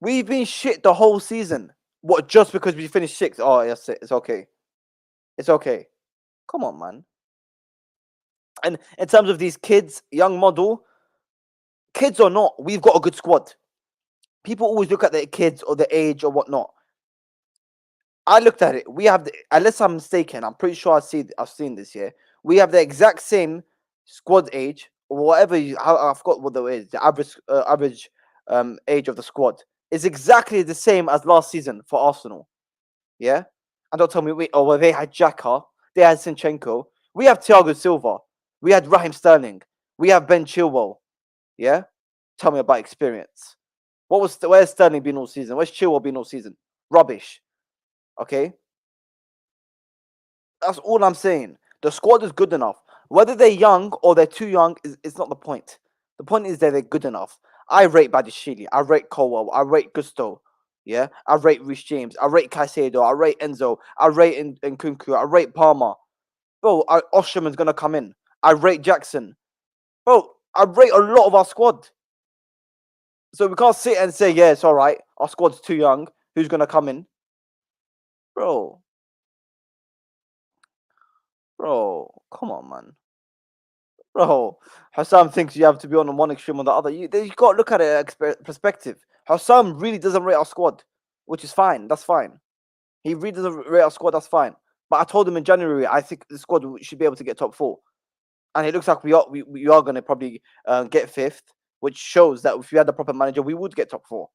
We've been shit the whole season. What, just because we finished 6th? Oh, yes, it's okay. It's okay. Come on, man. And in terms of these kids, young model, kids or not, we've got a good squad. People always look at the kids or the age or whatnot. I looked at it. We have, unless I'm mistaken, I'm pretty sure I've seen this year. We have the exact same squad age or whatever. I forgot what the is. The average age of the squad is exactly the same as last season for Arsenal. Yeah, and don't tell me well they had Xhaka, they had Sinchenko, we have Thiago Silva, we had Raheem Sterling, we have Ben Chilwell. Yeah, tell me about experience. Where's Sterling been all season? Where's Chilwell been all season? Rubbish. Okay, that's all I'm saying. The squad is good enough. Whether they're young or they're too young is not the point. The point is that they're good enough. I rate Badiashile. I rate Colwell. I rate Gusto. Yeah, I rate Reece James. I rate Caicedo. I rate Enzo. I rate Nkunku. I rate Palmer. Bro, Osherman's gonna come in. I rate Jackson. Bro, I rate a lot of our squad. So we can't sit and say, yeah, it's all right. Our squad's too young. Who's gonna come in? Bro, come on, man. Bro, Hassam thinks you have to be on one extreme or the other. You got to look at it perspective. Hassam really doesn't rate our squad, which is fine. That's fine. He really doesn't rate our squad. That's fine. But I told him in January, I think the squad should be able to get top 4, and it looks like we are going to probably get 5th, which shows that if we had the proper manager, we would get top 4.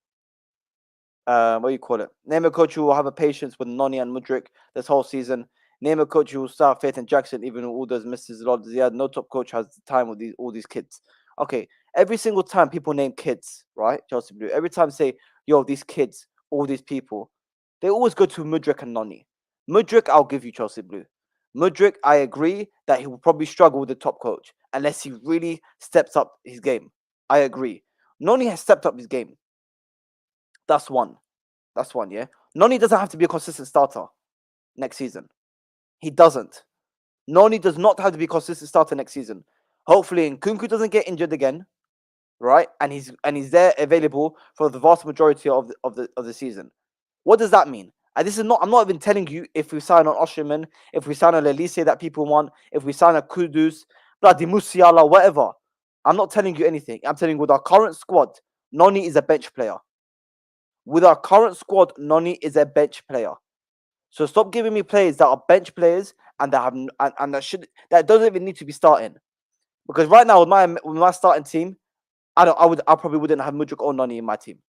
What do you call it? Name a coach who will have a patience with Noni and Mudrik this whole season. Name a coach who will start Faith and Jackson, even with all those misses. No top coach has time with all these kids. Okay, every single time people name kids, right? Chelsea Blue. Every time say, yo, these kids, all these people, they always go to Mudrik and Noni. Mudrik, I'll give you Chelsea Blue. Mudrik, I agree that he will probably struggle with the top coach unless he really steps up his game. I agree. Noni has stepped up his game. That's one. Yeah. Noni doesn't have to be a consistent starter next season. He doesn't. Noni does not have to be a consistent starter next season. Hopefully, Nkunku doesn't get injured again, right? And he's there available for the vast majority of the season. What does that mean? And this is not. I'm not even telling you if we sign on Osherman, if we sign on Elise that people want, if we sign a Kudus, bloody Musiala, whatever. I'm not telling you anything. I'm telling you with our current squad, Noni is a bench player. With our current squad, Noni is a bench player. So stop giving me players that are bench players and that have and that doesn't even need to be starting. Because right now with my starting team, I probably wouldn't have Mudryk or Noni in my team.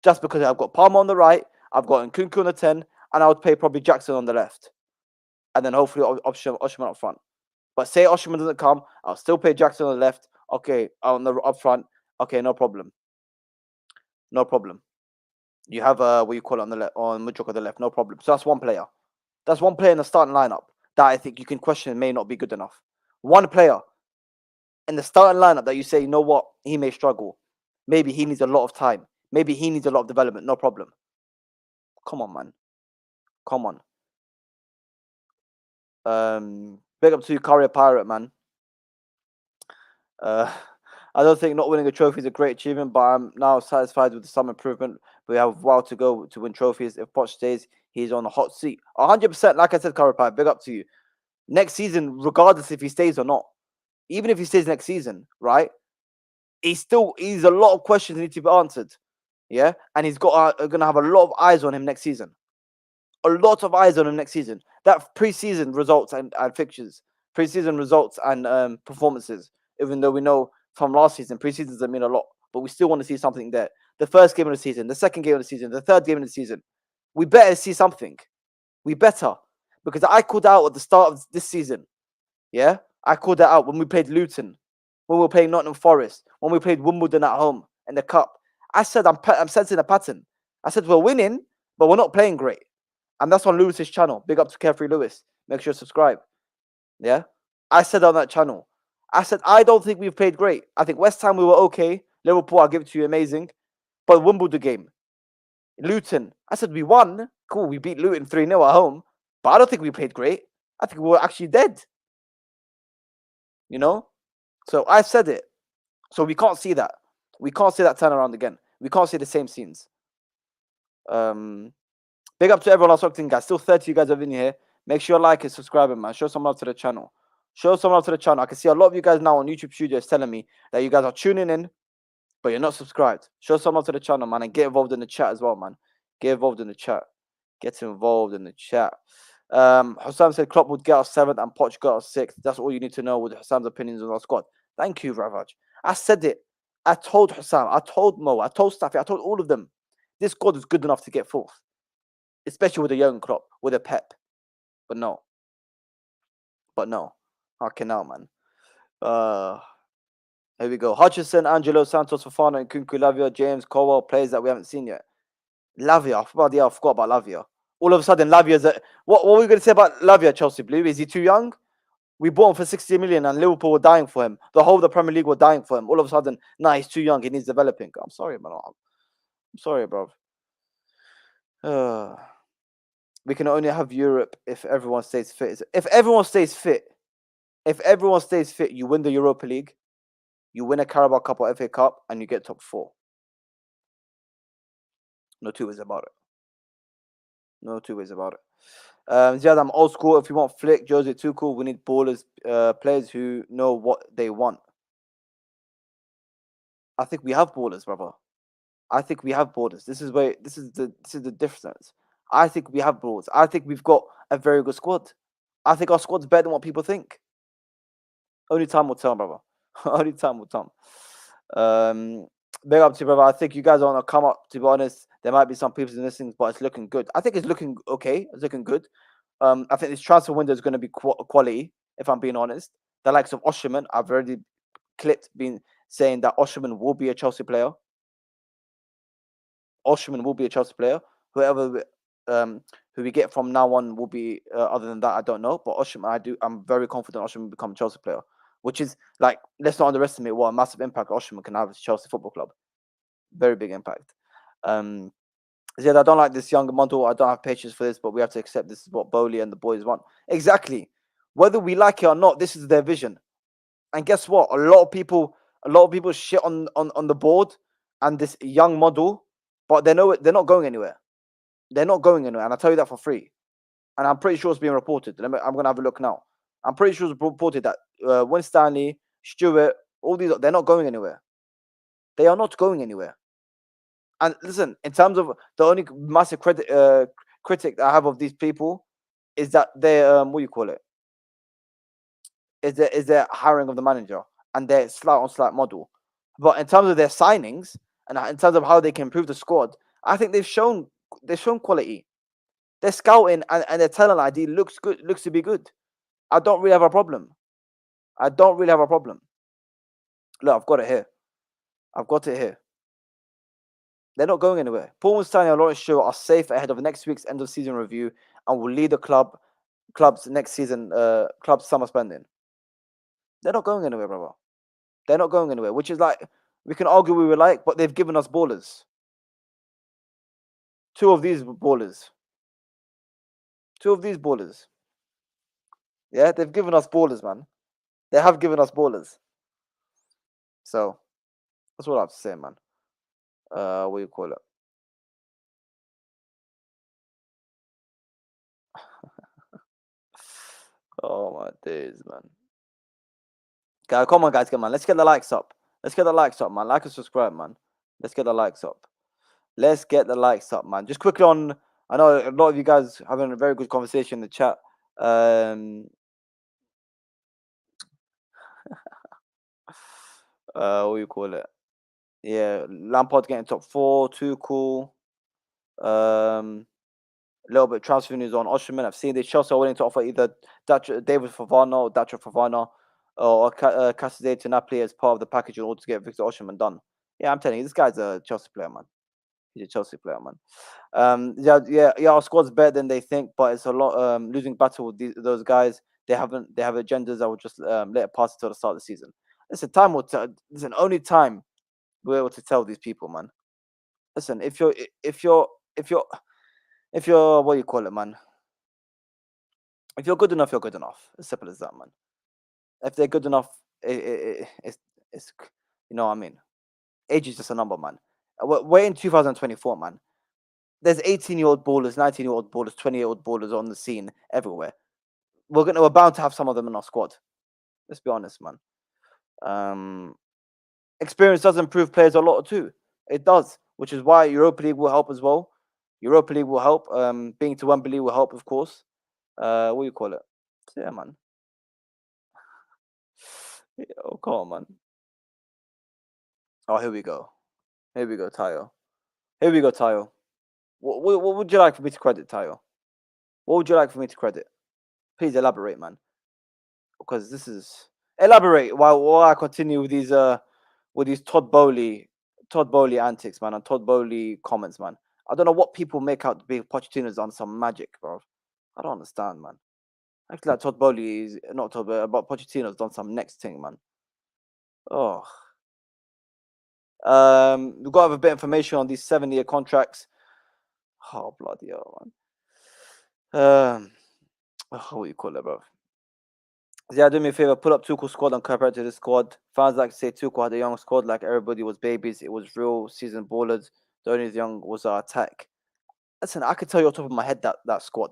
Just because I've got Palmer on the right, I've got Nkunku on the 10, and I would play probably Jackson on the left. And then hopefully Osherman up front. But say Osherman doesn't come, I'll still play Jackson on the left. Okay, on the up front. Okay, no problem. No problem. You have what you call it on the left, on Mudryk on the left, no problem. So that's one player. That's one player in the starting lineup that I think you can question may not be good enough. One player in the starting lineup that you say, you know what, he may struggle. Maybe he needs a lot of time. Maybe he needs a lot of development. No problem. Come on, man. Come on. Big up to you, Courier Pirate, man. I don't think not winning a trophy is a great achievement, but I'm now satisfied with some improvement. We have a while to go to win trophies. If Poch stays, he's on a hot seat. 100%, like I said, Courier Pirate, big up to you. Next season, regardless if he stays or not, even if he stays next season, right? he's a lot of questions need to be answered. Yeah, and he's gonna have a lot of eyes on him next season. A lot of eyes on him next season. That pre-season results and fixtures, pre-season results and performances. Even though we know from last season, pre-seasons don't mean a lot, but we still want to see something there. The first game of the season, the second game of the season, the third game of the season, we better see something. We better, because I called out at the start of this season. Yeah, I called that out when we played Luton, when we were playing Nottingham Forest, when we played Wimbledon at home in the cup. I said I'm sensing a pattern. I said we're winning, but we're not playing great. And that's on Lewis's channel. Big up to Carefree Lewis. Make sure to subscribe. Yeah. I said on that channel. I said I don't think we've played great. I think West Ham we were okay. Liverpool, I'll give it to you, amazing. But Wimbledon game, Luton, I said we won. Cool, we beat Luton 3-0 at home. But I don't think we played great. I think we were actually dead. You know? So I said it. So we can't see that. We can't see that turnaround again. We can't see the same scenes. Big up to everyone else watching, guys. Still 30 you guys are in here. Make sure you like and subscribe, man. Show some love to the channel. Show some love to the channel. I can see a lot of you guys now on YouTube Studios telling me that you guys are tuning in, but you're not subscribed. Show some love to the channel, man, and get involved in the chat as well, man. Get involved in the chat. Get involved in the chat. Hussam said Klopp would get us 7th and Poch got us 6th. That's all you need to know with Hussam's opinions on our squad. Thank you, Ravaj. I said it. I told Hussam, I told Mo, I told Staffy, I told all of them. This squad is good enough to get 4th. Especially with a young Klopp, with a Pep. But no. Okay, now, man. Here we go. Hutchison, Angelo, Santos, Fofana, and Kunku, Lavia, James, Cowell, players that we haven't seen yet. Lavia, I forgot about Lavia. All of a sudden, Lavia's what were we going to say about Lavia, Chelsea Blue? Is he too young? We bought him for 60 million and Liverpool were dying for him. The whole of the Premier League were dying for him. All of a sudden, nah, he's too young. He needs developing. I'm sorry, man. I'm sorry, bro. We can only have Europe if everyone stays fit. If everyone stays fit, you win the Europa League, you win a Carabao Cup or FA Cup, and you get top 4. No two ways about it. Ziad, I'm old school. If you want Flick, Jose Tuchel, we need ballers, players who know what they want. I think we have ballers, brother. I think we have ballers. This is the difference. I think we have ballers. I think we've got a very good squad. I think our squad's better than what people think. Only time will tell, brother. Only time will tell. Big up to you, brother. I think you guys are on a come up, to be honest. There might be some people missing, but it's looking good. I think it's looking okay. It's looking good. I think this transfer window is going to be quality, if I'm being honest. The likes of Osherman, I've already been saying that Osherman will be a Chelsea player. Whoever who we get from now on will be, other than that, I don't know. But Osherman, I'm very confident Osherman will become a Chelsea player. Which is, like, let's not underestimate what a massive impact Osherman can have at Chelsea Football Club. Very big impact. Ziad, I don't like this younger model. I don't have patience for this, but we have to accept this is what Bohely and the boys want. Exactly. Whether we like it or not, this is their vision. And guess what? A lot of people shit on the board and this young model, but they're not going anywhere. They're not going anywhere, and I tell you that for free. And I'm pretty sure it's being reported. I'm gonna have a look now. I'm pretty sure it's reported that Win Stanley, Stewart, all these, they're not going anywhere. They are not going anywhere. And listen, in terms of the only massive critic I have of these people is that they're what do you call it? Is their hiring of the manager and their slight model. But in terms of their signings and in terms of how they can improve the squad, I think they've shown quality. Their scouting and their talent ID looks to be good. I don't really have a problem. Look, I've got it here. They're not going anywhere. Paul Stanley and Lawrence Shaw are safe ahead of next week's end of season review and will lead the club's next season club's summer spending. They're not going anywhere, brother. They're not going anywhere, which is like, we can argue we would like, but they've given us ballers. Two of these ballers. Yeah, they've given us ballers, man. They have given us ballers. So that's what I have to say, man. What do you call it? Oh my days, man. Come on, guys, come on. Let's get the likes up. Let's get the likes up, man. Like and subscribe, man. Let's get the likes up. Let's get the likes up, man. Just quickly on, I know a lot of you guys having a very good conversation in the chat. What do you call it? Yeah, Lampard getting top 4, too cool. A little bit of transfer news on Osimhen. I've seen this. Chelsea are willing to offer either David Fofana or Dacho Fofana or Casadei to Napoli as part of the package in order to get Victor Osimhen done. Yeah, I'm telling you, this guy's a Chelsea player, man. He's a Chelsea player, man. Yeah. Our squad's better than they think, but it's a lot. Losing battle with those guys. They have agendas that will just let it pass until the start of the season. Listen, time will tell. Listen, only time we're able to tell these people, man. Listen, if you're what do you call it, man? If you're good enough, you're good enough. As simple as that, man. If they're good enough, it's you know what I mean. Age is just a number, man. We're in 2024, man. There's 18-year-old ballers, 19-year-old ballers, 20-year-old ballers on the scene everywhere. We're bound to have some of them in our squad. Let's be honest, man. Experience does improve players a lot too. It does, which is why Europa League will help as well. Europa League will help. Being to Wembley will help, of course. What do you call it? So, yeah, man. Oh, come on, man. Oh, here we go. Here we go, Tayo. Here we go, Tayo. What would you like for me to credit, Tayo? What would you like for me to credit? Please elaborate, man. Because this is elaborate while I continue with these Todd Boehly antics, man, and Todd Boehly comments, man. I don't know what people make out to be Pochettino's on some magic, bro. I don't understand, man. Actually, like Todd Boehly is not Todd Boehly, but Pochettino's done some next thing, man. Oh. We've got to have a bit of information on these 7-year contracts. Oh, bloody hell, man. What do you call it, bro? Yeah, do me a favor, pull up Tuchel's squad and compare it to this squad. Fans like to say Tuchel had a young squad, like everybody was babies. It was real seasoned ballers. The only young was our attack. Listen, I could tell you off the top of my head that squad.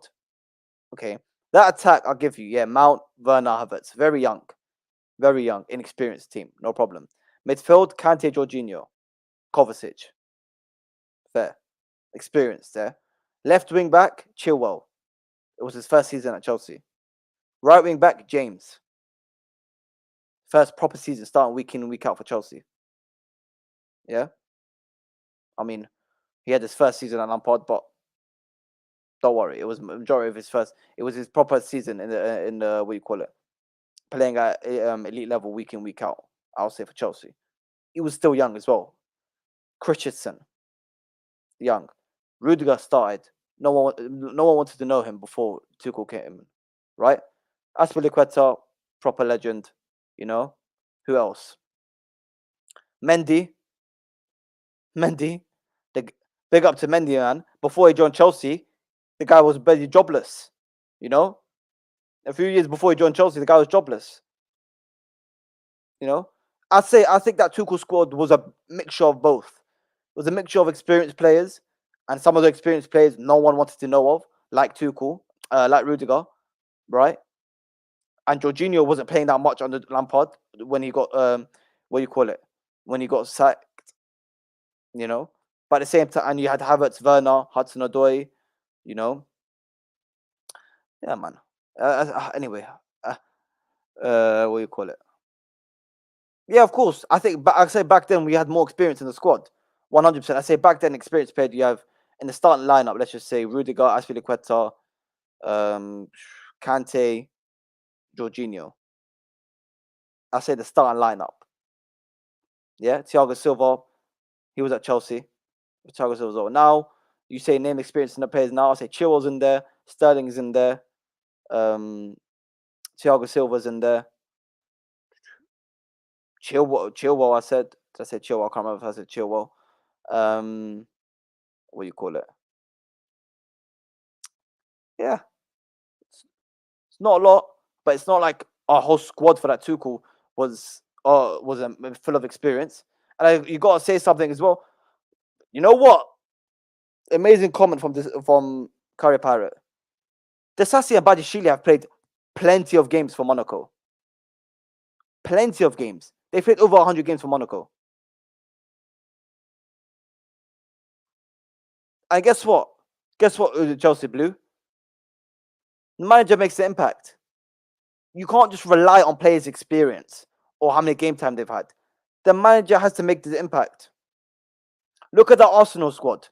Okay, that attack I'll give you. Yeah, Mount, Werner, Havertz, very young, inexperienced team, no problem. Midfield, Kante, Jorginho, Kovacic, fair, experienced there. Left wing back, Chilwell. It was his first season at Chelsea. Right wing back, James. First proper season starting week in, week out for Chelsea. Yeah. I mean, he had his first season at Lampard, but don't worry, it was majority of his first. It was his proper season in the what do you call it, playing at elite level week in, week out. I'll say for Chelsea, he was still young as well. Christensen, young. Rudiger started. No one wanted to know him before Tuchel came, right? Aspilicueta, proper legend. You know, who else? Mendy. The big up to Mendy, man. Before he joined Chelsea, the guy was barely jobless. You know, a few years before he joined Chelsea, the guy was jobless. You know, I think that Tuchel squad was a mixture of both. It was a mixture of experienced players and some of the experienced players no one wanted to know of, like Tuchel, like Rudiger, right? And Jorginho wasn't playing that much under Lampard when he got what do you call it? When he got sacked, you know. But at the same time, and you had Havertz, Werner, Hudson-Odoi, you know. Yeah, man. Anyway, what do you call it? Yeah, of course. I think, but I say back then we had more experience in the squad. 100%. I say back then, experienced player you have in the starting lineup. Let's just say Rudiger, Aspilicueta, Kante, Jorginho. I say the starting lineup. Yeah, Thiago Silva, he was at Chelsea. Thiago Silva's over. Now you say name experience in the players. Now I say Chilwell's in there, Sterling's in there, Thiago Silva's in there. Chilwell. I said. Did I say Chilwell? I can't remember if I said Chilwell. What do you call it? Yeah, it's not a lot, but it's not like our whole squad for that Tuchel was full of experience. And you got to say something as well. You know what? Amazing comment from Curry Pirate. Desassi and Badiashile have played plenty of games for Monaco. Plenty of games. They played over 100 games for Monaco. And guess what? Guess what, Chelsea Blue? The manager makes the impact. You can't just rely on players' experience or how many game time they've had. The manager has to make the impact. Look at the Arsenal squad.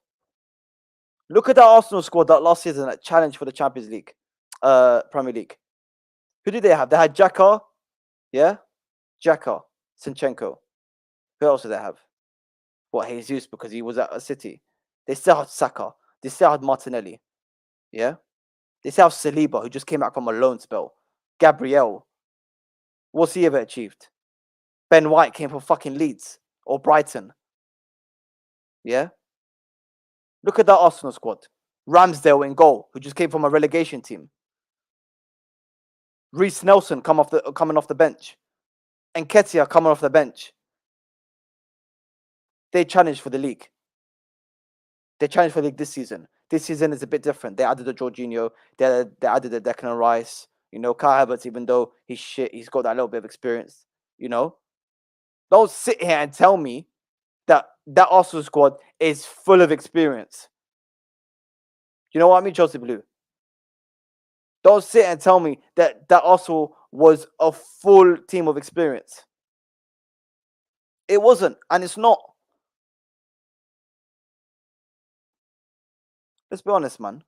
Look at the Arsenal squad that last season that challenged for the Champions League, Premier League. Who did they have? They had Xhaka, yeah, Xhaka, Zinchenko. Who else did they have? What, Jesus, because he was at a City. They still had Saka. They still had Martinelli. Yeah. They still have Saliba, who just came out from a loan spell. Gabriel. What's he ever achieved? Ben White came from fucking Leeds or Brighton. Yeah. Look at that Arsenal squad. Ramsdale in goal, who just came from a relegation team. Reece Nelson coming off the bench. And Nketiah coming off the bench. They challenged for the league. They challenged for the league this season. This season is a bit different. They added the Jorginho. They added the Declan Rice. You know, Kai Havertz, even though he's shit, he's got that little bit of experience. You know, don't sit here and tell me that Arsenal squad is full of experience. You know what I mean, Chelsea Blue? Don't sit and tell me that Arsenal was a full team of experience. It wasn't, and it's not. Let's be honest, man.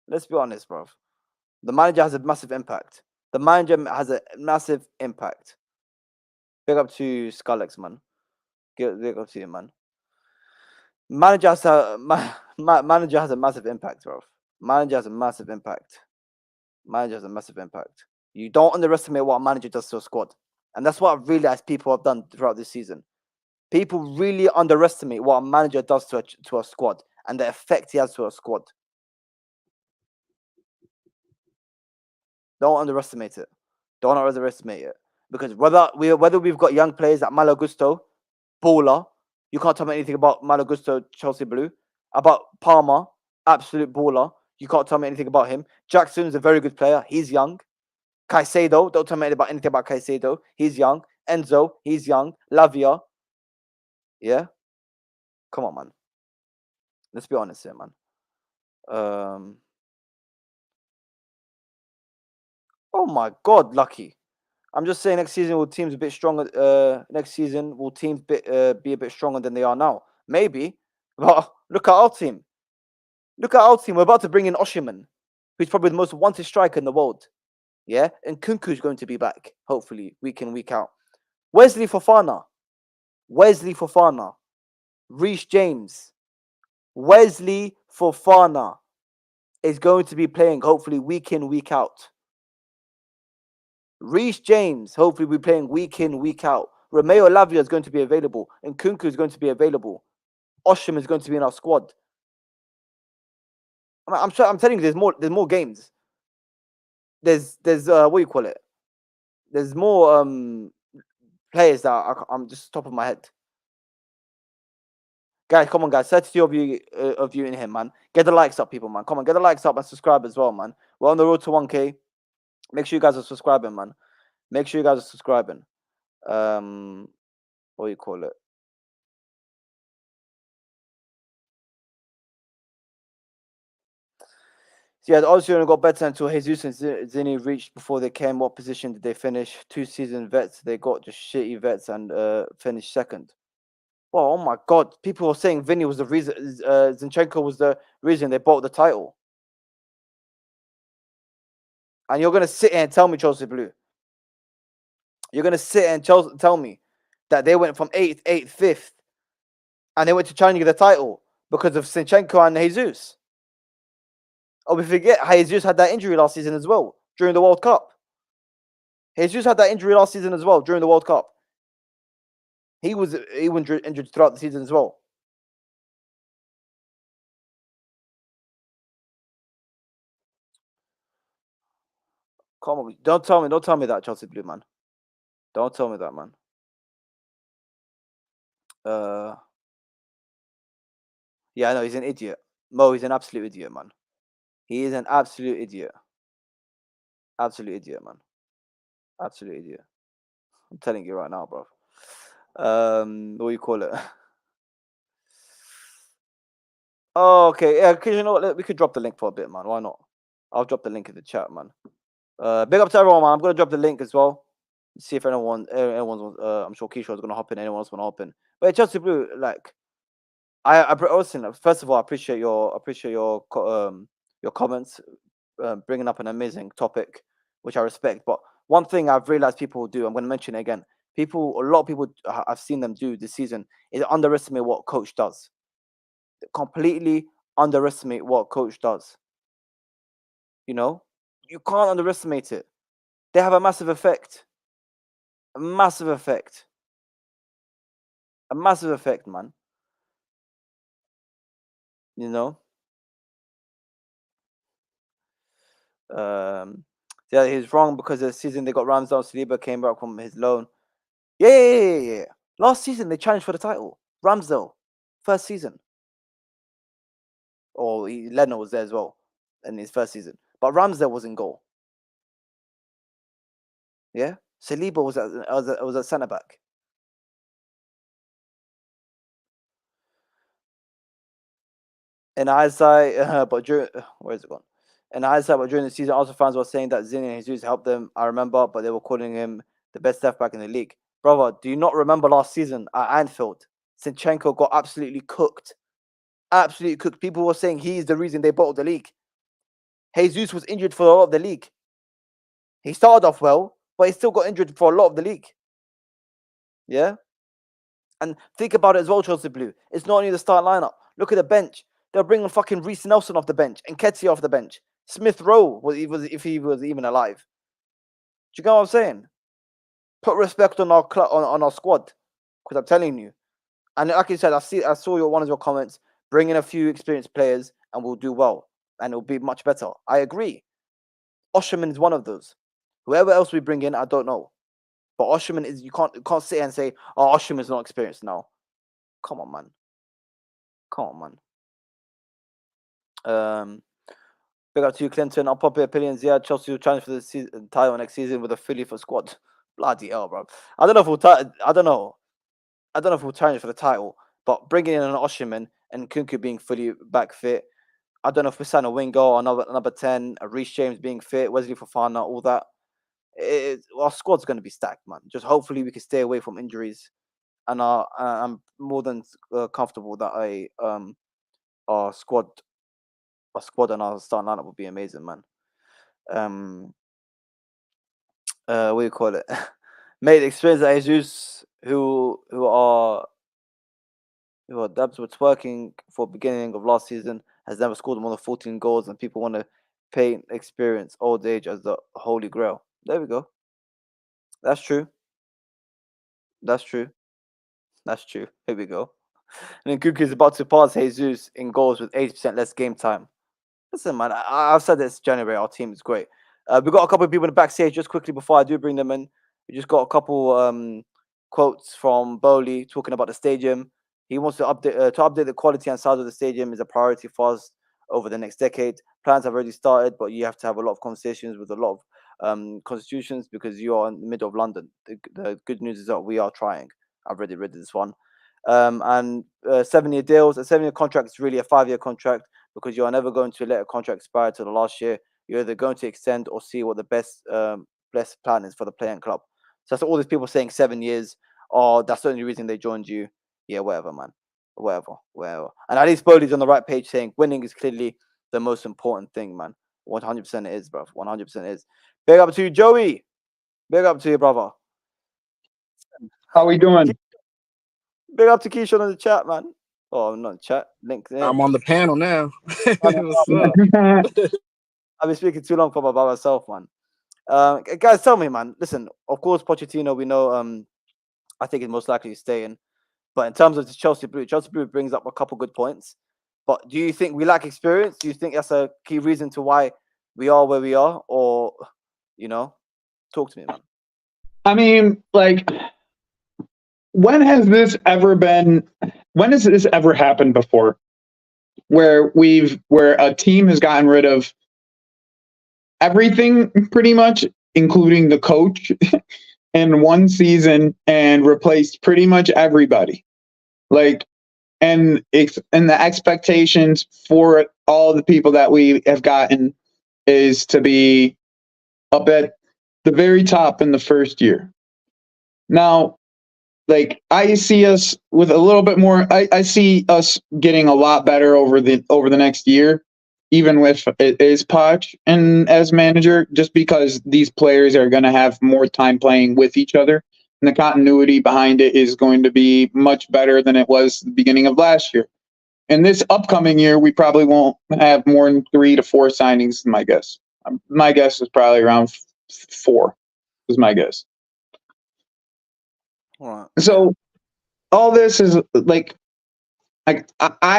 Let's be honest, bro. The manager has a massive impact. The manager has a massive impact. Big up to Scarlex, man. Big up to you, man. Manager has manager has a massive impact, bro. Manager has a massive impact. Manager has a massive impact. You don't underestimate what a manager does to a squad. And that's what I've realized people have done throughout this season. People really underestimate what a manager does to a squad and the effect he has to a squad. Don't underestimate it. Don't underestimate it. Because whether we've got young players like Malo Gusto, baller, you can't tell me anything about Malo Gusto, Chelsea Blue. About Palmer, absolute baller. You can't tell me anything about him. Jackson's a very good player. He's young. Caicedo, don't tell me anything about Caicedo. He's young. Enzo, he's young. Lavia. Yeah? Come on, man. Let's be honest here, man. Oh my God, Lucky. I'm just saying next season will teams a bit stronger. Next season will teams be a bit stronger than they are now. Maybe. But look at our team. Look at our team. We're about to bring in Oshiman, who's probably the most wanted striker in the world. Yeah? And Kunku's going to be back, hopefully, week in, week out. Wesley Fofana. Reece James. Wesley Fofana is going to be playing, hopefully, week in, week out. Reece James, hopefully, will be playing week in, week out. Romeo Lavia is going to be available. And Kunku is going to be available. Oshim is going to be in our squad. I'm telling you, there's more games. There's what do you call it? There's more players that I'm just top of my head. Guys, come on, guys. 32 of you in here, man. Get the likes up, people, man. Come on, get the likes up and subscribe as well, man. We're on the road to 1K. Make sure you guys are subscribing, man. Make sure you guys are subscribing. What do you call it? So yeah, the odds only got better until Jesus and Zini reached before they came. What position did they finish? 2 season vets. They got just shitty vets and finished second. Well, oh my God. People were saying Vinny was the reason, Zinchenko was the reason they bought the title. And you're going to sit here and tell me, Chelsea Blue. You're going to sit and tell me that they went from 8th, 5th, and they went to challenging the title because of Zinchenko and Jesus. Oh, we forget Jesus had that injury last season as well during the World Cup. Jesus had that injury last season as well during the World Cup. He was injured throughout the season as well. Come on, don't tell me that, Chelsea Blue, man. Don't tell me that, man. Yeah, I know he's an idiot. Mo, he's an absolute idiot, man. He is an absolute idiot. Absolute idiot, man. Absolute idiot. I'm telling you right now, bro. What do you call it? Oh, okay. Yeah, because you know what? We could drop the link for a bit, man. Why not? I'll drop the link in the chat, man. Big up to everyone, man. I'm gonna drop the link as well. See if anyone's. I'm sure Keisha's gonna hop in. Anyone else wanna hop in? But Chelsea Blue, like, listen. First of all, I appreciate your comments, bringing up an amazing topic, which I respect. But one thing I've realized people do, I'm gonna mention it again. A lot of people I've seen them do this season is underestimate what coach does. They completely underestimate what coach does. You know, you can't underestimate it. They have a massive effect. A massive effect. A massive effect, man. You know. Yeah, he's wrong because the season they got Ramsdale, Saliba came back from his loan. Yeah. Last season they challenged for the title. Ramsdale, first season. Or Leno was there as well in his first season. But Ramsdale was in goal. Yeah. Saliba was at centre back. In hindsight, but during where is it gone? In hindsight, but during the season, also fans were saying that Zinedine and Jesus helped them. I remember, but they were calling him the best left back in the league. Brother, do you not remember last season at Anfield? Zinchenko got absolutely cooked. Absolutely cooked. People were saying he's the reason they bottled the league. Jesus was injured for a lot of the league. He started off well, but he still got injured for a lot of the league. Yeah? And think about it as well, Chelsea Blue. It's not only the start lineup. Look at the bench. They're bringing fucking Reece Nelson off the bench and Ketty off the bench. Smith Rowe, if he was even alive. Do you get what I'm saying? Put respect on our on our squad, because I'm telling you. And like you said, I saw one of your comments. Bring in a few experienced players and we'll do well, and it'll be much better. I agree. Osherman is one of those. Whoever else we bring in, I don't know. But Osherman is you can't sit here and say, oh, Osherman is not experienced now. Come on, man. Big up to you, Clinton. I'll pop your opinions. Yeah, Chelsea will challenge for the title next season with a Philly for squad. Bloody hell, bro. I don't know if we'll challenge for the title, but bringing in an Osherman and Kunku being fully back fit. I don't know if we sign a winger or another 10, a Reece James being fit, Wesley Fofana, all that. Our squad's going to be stacked, man. Just hopefully we can stay away from injuries, and I'm more than comfortable that our squad and our starting lineup will be amazing, man. What do you call it? Mate, experience that Jesus who are Dabs were twerking for beginning of last season has never scored more than 14 goals, and people want to paint experience old age as the holy grail. There we go. That's true. Here we go. And then Kuku is about to pass Jesus in goals with 80% less game time. Listen, man, I've said this January. Our team is great. We've got a couple of people in the backstage. Just quickly before I do bring them in, we just got a couple quotes from Bohely talking about the stadium. He wants to update the quality and size of the stadium is a priority for us over the next decade. Plans have already started, but you have to have a lot of conversations with a lot of constitutions because you are in the middle of London. The good news is that we are trying. I've already read this one. And 7-year deals. A 7-year contract is really a 5-year contract because you are never going to let a contract expire to the last year. You're either going to extend or see what the best plan is for the player and club. So that's all these people saying 7 years. Oh, that's the only reason they joined you. Yeah, whatever, man. Whatever. And at least Boehly's on the right page saying winning is clearly the most important thing, man. 100% it is, bro. 100% is. Big up to you, Joey. Big up to you, brother. How we doing? Big up to Keisha in the chat, man. Oh, not chat. LinkedIn. I'm on the panel now. What's up? I've been speaking too long for by myself, man. Guys, tell me, man. Listen, of course, Pochettino, we know. I think he's most likely staying. But in terms of the Chelsea Blue brings up a couple good points. But do you think we lack experience? Do you think that's a key reason to why we are where we are? Or, talk to me, man. I mean, like, when has this ever happened before? Where a team has gotten rid of everything pretty much, including the coach, in one season and replaced pretty much everybody. Like, and the expectations for all the people that we have gotten is to be up at the very top in the first year. Now, like, I see us with a little bit more. I see us getting a lot better over the next year, even with it is Poch and as manager, just because these players are going to have more time playing with each other, and the continuity behind it is going to be much better than it was the beginning of last year. And this upcoming year, we probably won't have more than 3 to 4 signings. My guess. My guess is probably around 4. Is my guess. Right. So all this is like I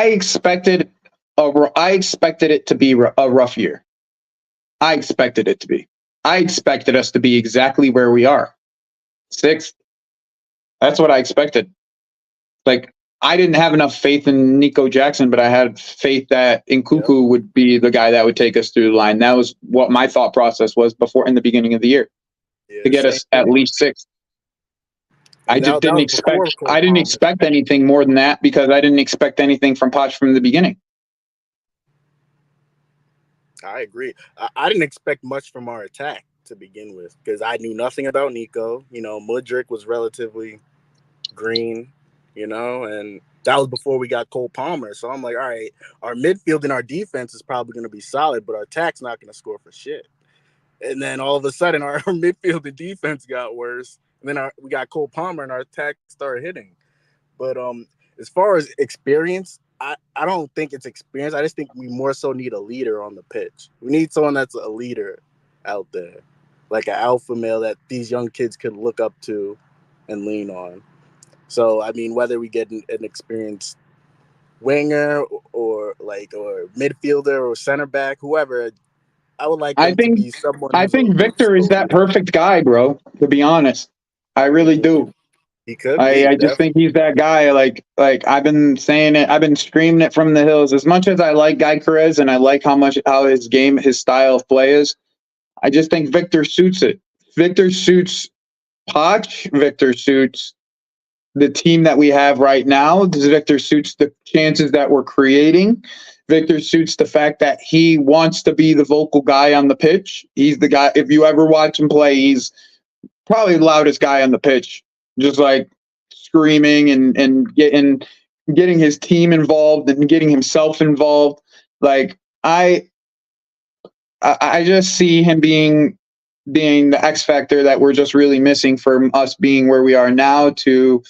expected it to be a rough year. I expected it to be. I expected us to be exactly where we are, 6th. That's what I expected. Like, I didn't have enough faith in Nico Jackson, but I had faith that Nkuku would be the guy that would take us through the line. That was what my thought process was before in the beginning of the year, to get us at least 6th. I just didn't expect. I didn't expect anything more than that because I didn't expect anything from Poch from the beginning. I agree. I didn't expect much from our attack to begin with because I knew nothing about Nico. Mudryk was relatively green, and that was before we got Cole Palmer. So I'm like, all right, our midfield and our defense is probably going to be solid, but our attack's not going to score for shit. And then all of a sudden, our midfield and defense got worse. And then we got Cole Palmer, and our attack started hitting. But as far as experience, I don't think it's experience. I just think we more so need a leader on the pitch. We need someone that's a leader out there, like an alpha male that these young kids could look up to and lean on. So, I mean, whether we get an experienced winger or midfielder or center back, whoever, I would like them to be someone. I think Victor is that perfect guy, bro. To be honest, I really do. He could be. I just think he's that guy. Like I've been saying it. I've been screaming it from the hills. As much as I like Guy Perez and I like how his game, his style of play is, I just think Victor suits it. Victor suits Poch. Victor suits the team that we have right now. Victor suits the chances that we're creating. Victor suits the fact that he wants to be the vocal guy on the pitch. He's the guy. If you ever watch him play, he's probably the loudest guy on the pitch. Just like screaming and getting his team involved and getting himself involved. Like I just see him being the X factor that we're just really missing from us being where we are now to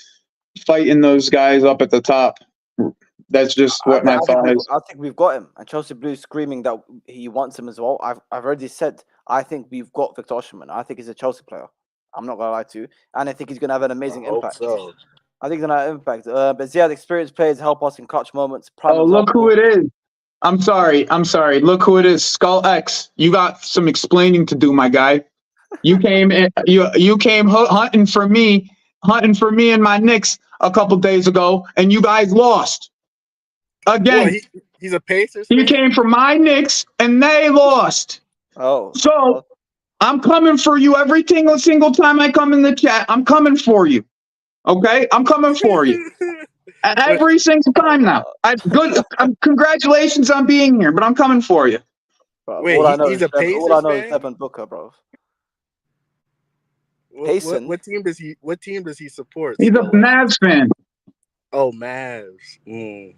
fighting those guys up at the top. That's just what my thought is. I think we've got him, and Chelsea Blue screaming that he wants him as well. I've already said I think we've got Victor Osimhen. I think he's a Chelsea player. I'm not gonna lie to you, and I think he's gonna have an amazing impact. So. I think he's gonna have an impact. But Ziad, experienced players help us in clutch moments. Look who it is! I'm sorry. Look who it is. Skull X. You got some explaining to do, my guy. You came hunting for me and my Knicks a couple days ago, and you guys lost again. Boy, he's a Pacers fan? He came for my Knicks, and they lost. So I'm coming for you every single time I come in the chat. I'm coming for you. Okay, I'm coming for you every single time now. Congratulations on being here, but I'm coming for you. Bro, wait, he's a Pacers all I know fan? is Devin Booker, bro. What team does he support? He's a Mavs fan. Oh, Mavs. Mm.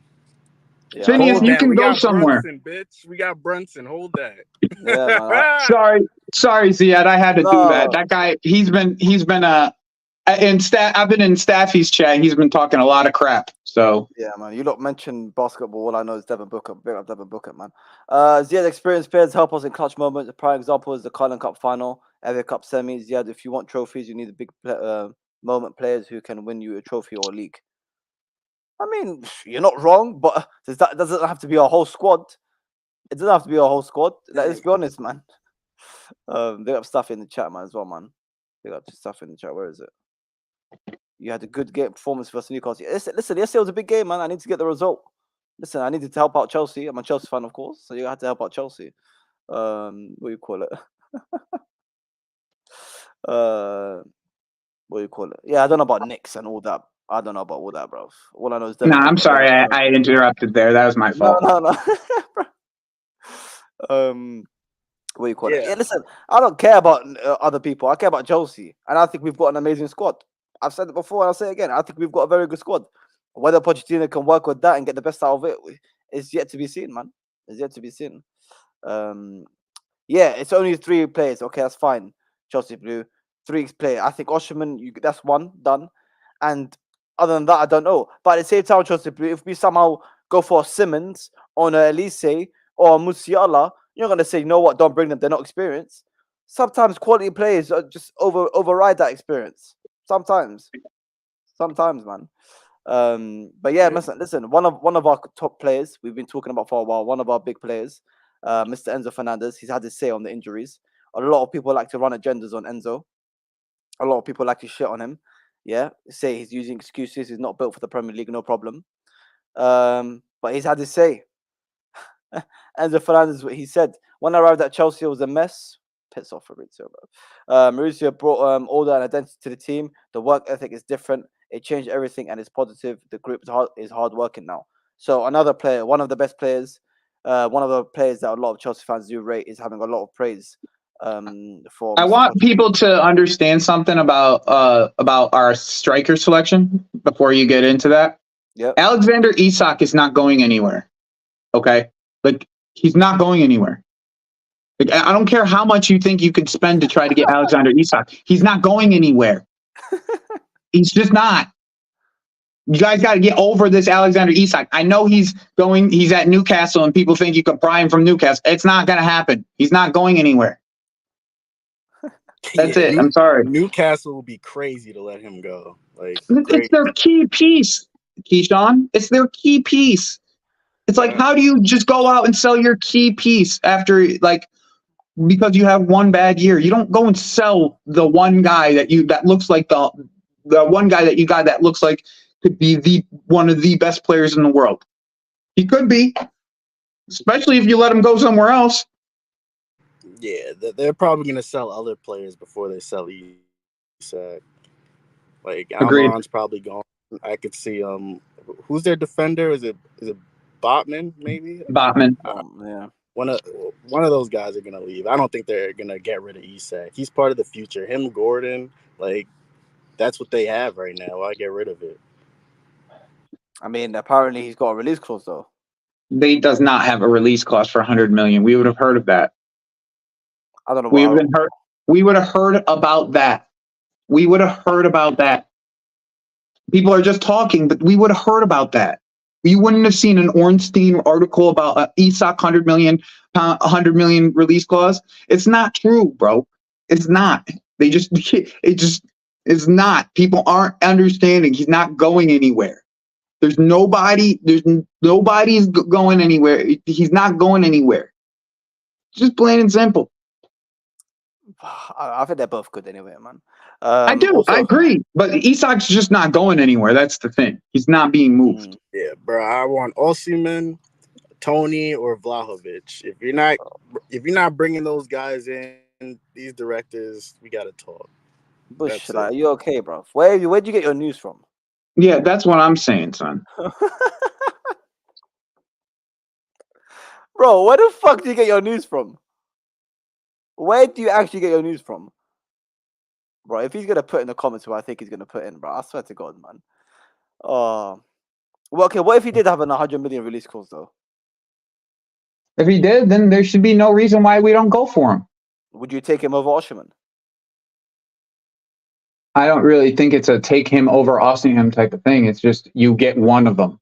Yeah, Phineas, you can go somewhere. Brunson, bitch. We got Brunson. Hold that. Yeah, sorry, Ziad. I had to do that. That guy, he's been I've been in Staffy's chat. He's been talking a lot of crap. So yeah, man. You lot mentioned basketball. All I know is Devin Booker. Big up Devin Booker, man. Ziad, experienced players help us in clutch moments. A prime example is the Carling Cup final, FA Cup semis. Ziad, if you want trophies, you need a big moment players who can win you a trophy or a league. I mean, you're not wrong, but that doesn't have to be a whole squad. It doesn't have to be a whole squad. Let's be honest, man. Big up stuff in the chat, man, as well, man. Big up stuff in the chat. Where is it? You had a good game performance versus Newcastle. Listen, yesterday was a big game, man. I need to get the result. Listen, I needed to help out Chelsea. I'm a Chelsea fan, of course, so you had to help out Chelsea. What do you call it? what do you call it? Yeah, I don't know about Knicks and all that. I don't know about all that, bro. All I know is No, Devin I'm Booker. sorry, I interrupted there. That was my No, fault. no, no. What do you call it? Yeah. Yeah, listen, I don't care about other people. I care about Chelsea, and I think we've got an amazing squad. I've said it before, and I'll say it again. I think we've got a very good squad. Whether Pochettino can work with that and get the best out of it is yet to be seen, man. It's yet to be seen. Um, yeah, it's only 3 players. Okay, that's fine. Chelsea Blue, 3 players. I think Osherman, that's one done. And other than that, I don't know. But at the same time, Chelsea Blue, if we somehow go for a Simmons on a Elise or a Musiala, you're gonna say, you know what? Don't bring them. They're not experienced. Sometimes quality players just override that experience. Sometimes, man. But yeah, listen. One of our top players we've been talking about for a while. One of our big players, Mr. Enzo Fernandez. He's had his say on the injuries. A lot of people like to run agendas on Enzo. A lot of people like to shit on him. Yeah, say he's using excuses. He's not built for the Premier League. No problem. But he's had his say. Enzo Fernandez, what he said, when I arrived at Chelsea, it was a mess. Piss off, Maurizio, bro. Maurizio brought order and identity to the team. The work ethic is different. It changed everything and it's positive. The group is hard working now. So another player, one of the best players, one of the players that a lot of Chelsea fans do rate is having a lot of praise for I Mr. want people Pochettino. to understand something about our striker selection before you get into that. Yep. Alexander Isak is not going anywhere. Okay? Like, he's not going anywhere. Like, I don't care how much you think you could spend to try to get Alexander Isak. He's not going anywhere. He's just not. You guys got to get over this Alexander Isak. I know he's at Newcastle and people think you can pry him from Newcastle. It's not going to happen. He's not going anywhere. That's it. I'm sorry. Newcastle will be crazy to let him go. Like, It's their key piece, Keyshawn. It's their key piece. It's like, how do you just go out and sell your key piece after, like, because you have one bad year? You don't go and sell the one guy that looks like the one guy that you got that looks like could be one of the best players in the world. He could be, especially if you let him go somewhere else. Yeah, they're probably going to sell other players before they sell Isak. Like, Almiron's probably gone. I could see who's their defender? Is it Botman maybe? Botman. Yeah. One of those guys are gonna leave. I don't think they're gonna get rid of Isak. He's part of the future. Him, Gordon, like, that's what they have right now. Why get rid of it? I mean, apparently he's got a release clause though. They does not have a release clause for 100 million. We would have heard of that. I don't know. We would have heard about that. We would have heard about that. People are just talking, but we would have heard about that. You wouldn't have seen an Ornstein article about Isak 100 million release clause. It's not true, bro. It's not. It just is not. People aren't understanding. He's not going anywhere. There's nobody's going anywhere. He's not going anywhere. Just plain and simple. I think they're both good anyway, man. I do. I agree. But Isak's just not going anywhere. That's the thing. He's not being moved. Yeah, bro. I want Osimhen, Tony, or Vlahovic. If you're not bringing those guys in, these directors, we gotta talk. Bush, like, are you okay, bro? Where'd you get your news from? Yeah, that's what I'm saying, son. Bro, where the fuck do you get your news from? Where do you actually get your news from? Bro, if he's going to put in the comments who I think he's going to put in, bro, I swear to God, man. Well, okay, what if he did have an 100 million release clause, though? If he did, then there should be no reason why we don't go for him. Would you take him over Osherman? I don't really think it's a take him over Osimhen type of thing. It's just you get one of them.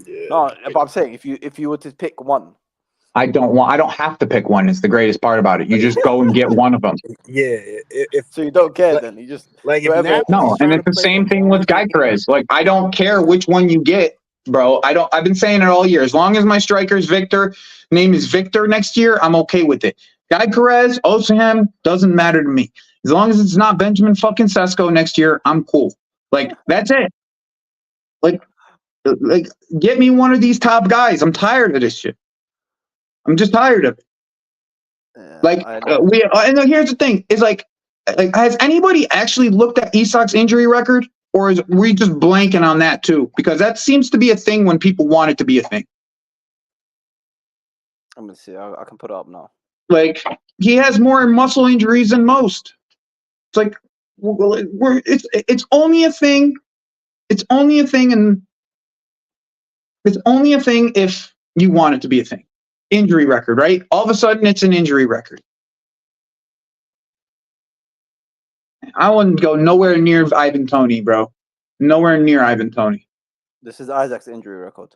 Yeah. No, but I'm saying if you were to pick one. I don't have to pick one. It's the greatest part about it. You just go and get one of them. Yeah. So you don't care then. You just like no, and it's the same thing with Gyökeres. Like, I don't care which one you get, bro. I've been saying it all year. As long as my striker's name is Victor next year, I'm okay with it. Gyökeres, Osimhen, doesn't matter to me. As long as it's not Benjamin fucking Sesko next year, I'm cool. Like, that's it. Like, get me one of these top guys. I'm tired of this shit. I'm just tired of it. yeah, Like, and here's the thing: is like, Like, has anybody actually looked at Isak's injury record, or is we just blanking on that too? Because that seems to be a thing when people want it to be a thing. Let me see. I can put it up now. Like, he has more muscle injuries than most. It's like it's only a thing. It's only a thing, and it's only a thing if you want it to be a thing. Injury record, right? All of a sudden, it's an injury record. I wouldn't go nowhere near Ivan Toney, bro. Nowhere near Ivan Toney. This is Isaac's injury record.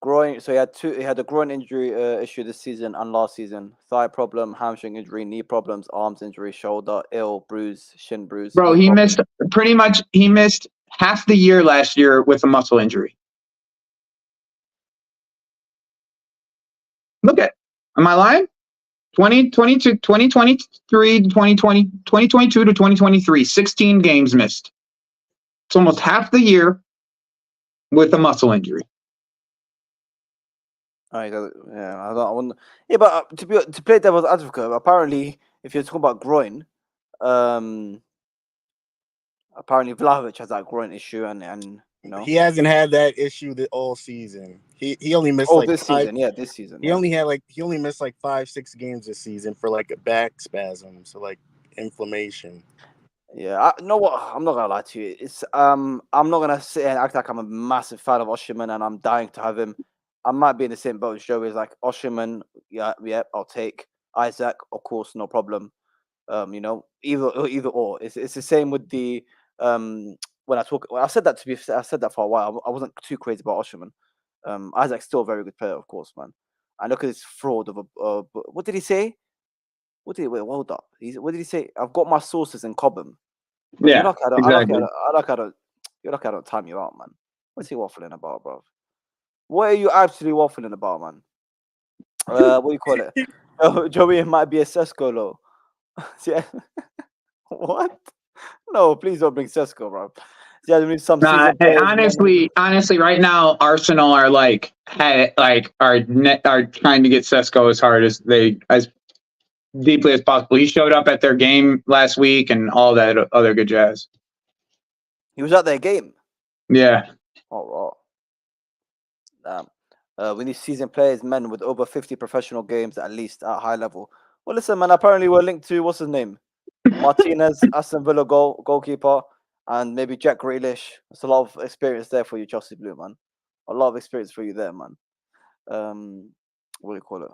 Groin. So he had a groin injury issue this season and last season. Thigh problem, hamstring injury, knee problems, arms injury, shoulder, ill, bruise, shin bruise. Bro, he missed half the year last year with a muscle injury. Look at, am I lying? 2022, 2023, 2020, 2022 to 2023, 16 games missed. It's almost half the year with a muscle injury. I wouldn't. Yeah, but to play devil's advocate, apparently, if you're talking about groin, apparently Vlahovic has that groin issue, and you know he hasn't had that issue all season. He only missed this season. Yeah, this season. He only missed like 5-6 games this season for like a back spasm, so like inflammation. Yeah, you know what? I'm not gonna lie to you. It's I'm not gonna sit and act like I'm a massive fan of Osimhen and I'm dying to have him. I might be in the same boat as Joey. Is like Osimhen, yeah, I'll take Isaac, of course, no problem. You know, either or. It's the same with the when I talk. Well, I said that for a while. I wasn't too crazy about Osimhen. Isaac's still a very good player, of course, man. And look at this fraud of a. What did he say? What did hold up? What did he say? I've got my sources in Cobham. Yeah, exactly. You're lucky I don't time you out, man. What's he waffling about, bro? What are you actually waffling about, man? What do you call it? Joey, it might be a Sesko low. Yeah. What? No, please don't bring Sesko, bro. Yeah, there is some season players, honestly, right now Arsenal are are trying to get Sesko as deeply as possible. He showed up at their game last week and all that other good jazz. He was at their game. Yeah. Oh, wow. We need seasoned players, men with over 50 professional games at least at high level. Well, listen, man. Apparently, we're linked to what's his name, Martinez, Aston Villa goalkeeper, and maybe Jack Grealish. There's a lot of experience there for you, Chelsea Blue, man. A lot of experience for you there, man. What do you call it?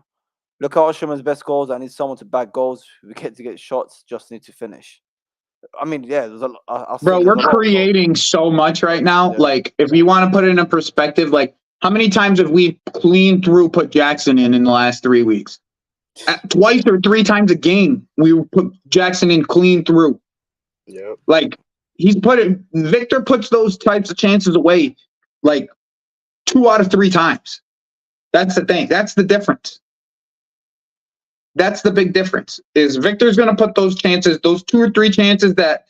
Look at Osimhen's best goals. I need someone to bag goals. We get to get shots. Just need to finish. I mean, yeah, there's a lot. Bro, we're creating so much right now. Yeah. Like, if you want to put it in perspective, like, how many times have we clean through put Jackson in the last 3 weeks? Twice or 3 times a game, we put Jackson in clean through. Yeah. Like, Victor puts those types of chances away, like, 2 out of 3 times. That's the thing. That's the difference. That's the big difference. Is Victor's going to put those chances, those 2 or 3 chances that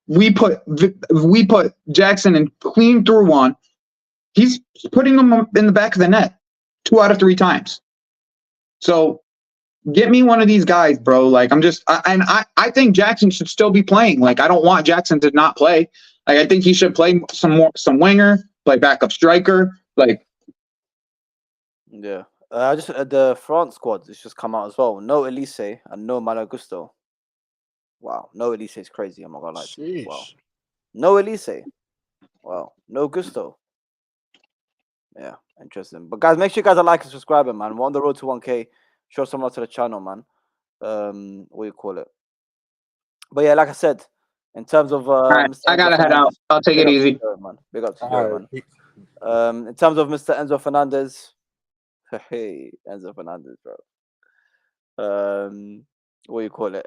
we put Jackson in clean through on. He's putting them in the back of the net 2 out of 3 times. So get me one of these guys, bro. Like, I think Jackson should still be playing. Like, I don't want Jackson to not play. Like, I think he should play some winger, play backup striker. Like, yeah. Just the France squad has just come out as well. No Elise and no Malo Gusto. Wow, no Elise is crazy. I'm not gonna lie. Sheesh. Wow, no Elise. Wow, no Gusto. Yeah, interesting. But guys, make sure you guys are liking and subscribing, man. We're on the road to 1K. Show some love to the channel, man. What do you call it? But yeah, like I said, in terms of right, I gotta head out. I'll take it easy, man. Big up to you, man. In terms of Mr. Enzo Fernandez. Hey, Enzo Fernandez, bro. What do you call it?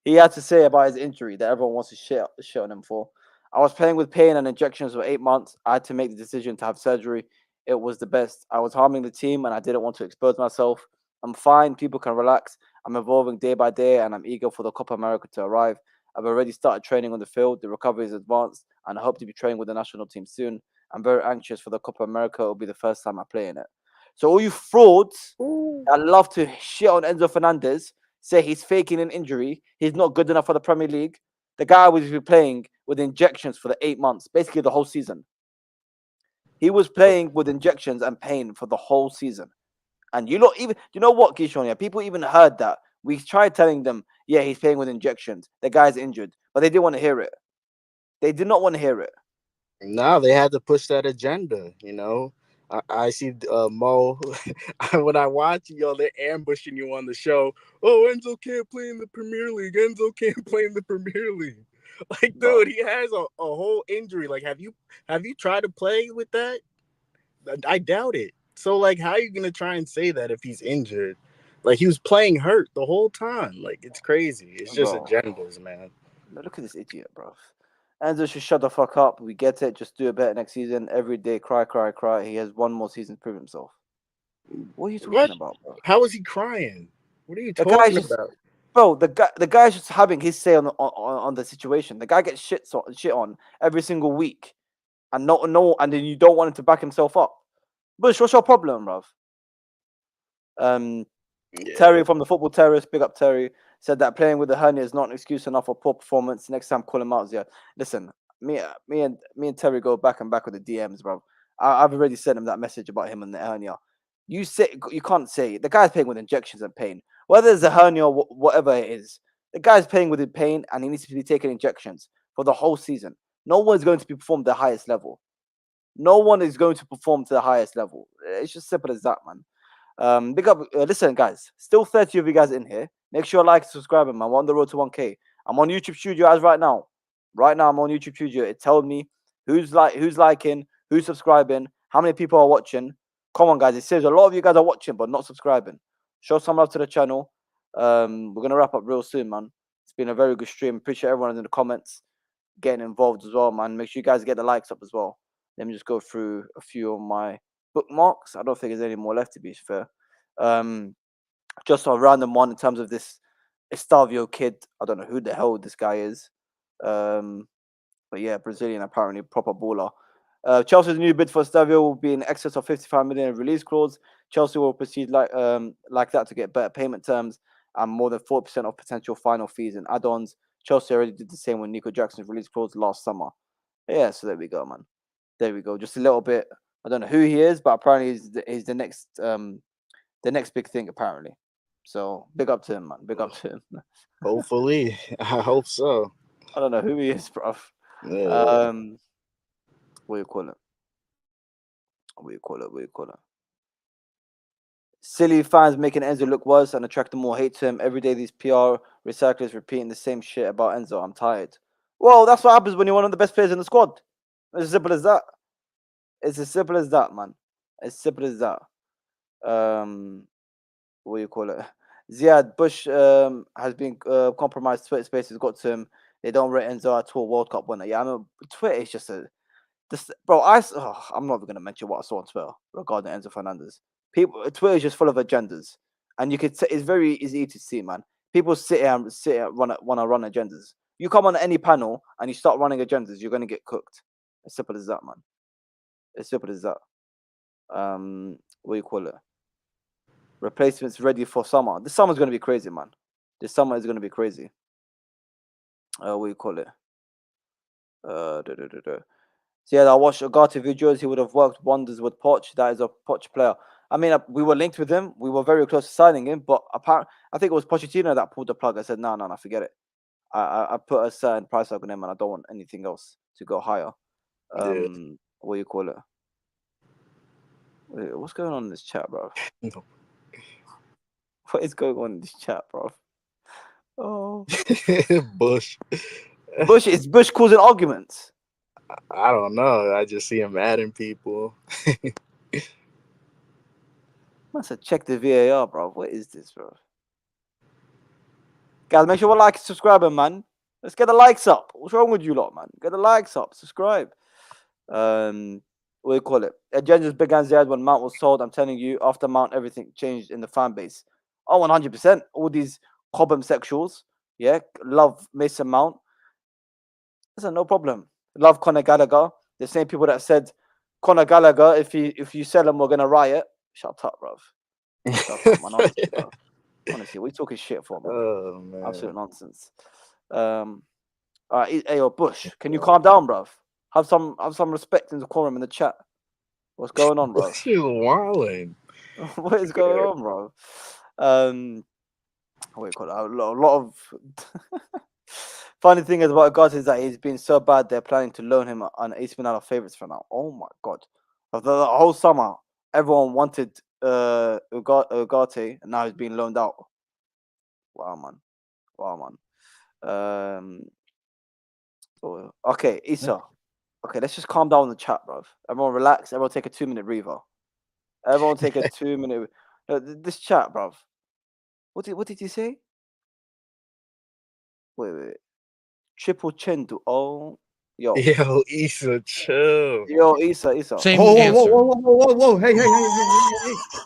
He had to say about his injury that everyone wants to shit on him for. I was playing with pain and injections for 8 months. I had to make the decision to have surgery. It was the best. I was harming the team and I didn't want to expose myself. I'm fine. People can relax. I'm evolving day by day and I'm eager for the Copa America to arrive. I've already started training on the field. The recovery is advanced and I hope to be training with the national team soon. I'm very anxious for the Copa America. It will be the first time I play in it. So all you frauds that love to shit on Enzo Fernandez, say he's faking an injury, he's not good enough for the Premier League. The guy was playing with injections for the 8 months, basically the whole season. He was playing with injections and pain for the whole season. And you know what, Kishon? Yeah, people even heard that. We tried telling them, yeah, he's playing with injections. The guy's injured, but they didn't want to hear it. They did not want to hear it. Now they had to push that agenda. I see Mo when I watch they're ambushing you on the show. Oh, Enzo can't play in the Premier League. Enzo can't play in the Premier League. Like, dude, he has a whole injury. Like, have you tried to play with that? I doubt it. So, like, how are you gonna try and say that if he's injured? Like, he was playing hurt the whole time. Like, it's crazy. It's just agendas, man. Look at this idiot, bro. Enzo should shut the fuck up. We get it. Just do it better next season. Every day, cry, cry, cry. He has one more season to prove himself. What are you talking about, bro? How is he crying? What are you The talking about? Bro, the guy's just having his say on the situation. The guy gets shit on every single week, and and then you don't want him to back himself up. Bush, what's your problem, bruv? Terry from the Football Terrorist, big up Terry, said that playing with the hernia is not an excuse enough for poor performance. Next time, call him out. Yeah, listen, me and Terry go back and back with the DMs, bro. I've already sent him that message about him and the hernia. You can't say the guy's playing with injections and pain. Whether it's a hernia or whatever it is, the guy's playing with pain and he needs to be taking injections for the whole season. No one's going to be performed the highest level. No one is going to perform to the highest level. It's just simple as that, man. Big up. Listen, guys. Still 30 of you guys in here. Make sure you like and subscribe, man. We're on the road to 1K. I'm on YouTube Studio as right now. Right now, I'm on YouTube Studio. It tells me who's liking, who's subscribing, how many people are watching. Come on, guys. It says a lot of you guys are watching but not subscribing. Show some love to the channel. We're gonna wrap up real soon, man. It's been a very good stream. Appreciate everyone in the comments getting involved as well, man. Make sure you guys get the likes up as well. Let me just go through a few of my bookmarks. I don't think there's any more left, to be fair. Just a random one in terms of this Estavio kid. I don't know who the hell this guy is. But yeah, Brazilian, apparently proper baller. Chelsea's new bid for Estavio will be in excess of 55 million in release clause. Chelsea will proceed like that to get better payment terms and more than 40% of potential final fees and add-ons. Chelsea already did the same with Nico Jackson's release clause last summer. Yeah, so there we go, man. There we go. Just a little bit. I don't know who he is, but apparently he's the next big thing, apparently. So big up to him, man. Big up to him. Hopefully. I hope so. I don't know who he is, bruv. Yeah. What do you call it? Silly fans making Enzo look worse and attracting more hate to him. Every day these PR recyclers repeating the same shit about Enzo. I'm tired. Well, that's what happens when you're one of the best players in the squad. It's as simple as that. It's as simple as that, man. As simple as that. What do you call it? Ziad Bush has been compromised. Twitter Spaces got to him. They don't rate Enzo at all. World Cup winner. Yeah, I know. Twitter is just bro. I'm not even gonna mention what I saw on Twitter regarding Enzo Fernandez. Twitter is just full of agendas, and you could. It's very easy to see, man. People sit here want to run agendas. You come on any panel and you start running agendas, you're gonna get cooked. As simple as that, man. As simple as that. What do you call it? Replacements ready for summer. This summer's gonna be crazy, man. This summer is gonna be crazy. What do you call it? So yeah, I watched Agati videos. He would have worked wonders with Poch. That is a Poch player. I mean, we were linked with him. We were very close to signing him, but apparently, I think it was Pochettino that pulled the plug. I said, no, forget it. I put a certain price tag on him, and I don't want anything else to go higher. What do you call it? Wait, what's going on in this chat, bro? No. What is going on in this chat, bro? Oh, Bush. Bush causing arguments. I don't know. I just see him adding people. Must have checked the VAR, bro. What is this, bro? Guys, make sure you like and subscribe, man. Let's get the likes up. What's wrong with you lot, man? Get the likes up. Subscribe. What do you call it? Agendas began Ziad when Mount was sold. I'm telling you, after Mount, everything changed in the fan base. Oh, 100%. All these Cobham sexuals, yeah, love Mason Mount. Listen, no problem. Love Conor Gallagher. The same people that said Conor Gallagher, if you sell him, we're gonna riot. Shut up, bruv. Shut up, man. Honestly, bro. Honestly, what are you talking shit for, man? Oh man. Absolute nonsense. All right, hey, yo, Bush, can you calm down, bruv? Have some respect and decorum in the chat. What's going on, bro? She's wilding. What is going on, bro? What do you call it? A lot of funny thing is about Ugarte is that he's been so bad they're planning to loan him on AC Milan favorites for now. Oh my god! Of the whole summer, everyone wanted Ugarte, and now he's being loaned out. Wow, man! Wow, man! Okay, Issa. Okay, let's just calm down in the chat, bro. Everyone relax. Everyone take a 2-minute breather. Everyone take a 2-minute. This chat, bro. What did you say? Wait. Triple chin to yo Issa, chill. Issa. Same Whoa, answer. whoa. Hey.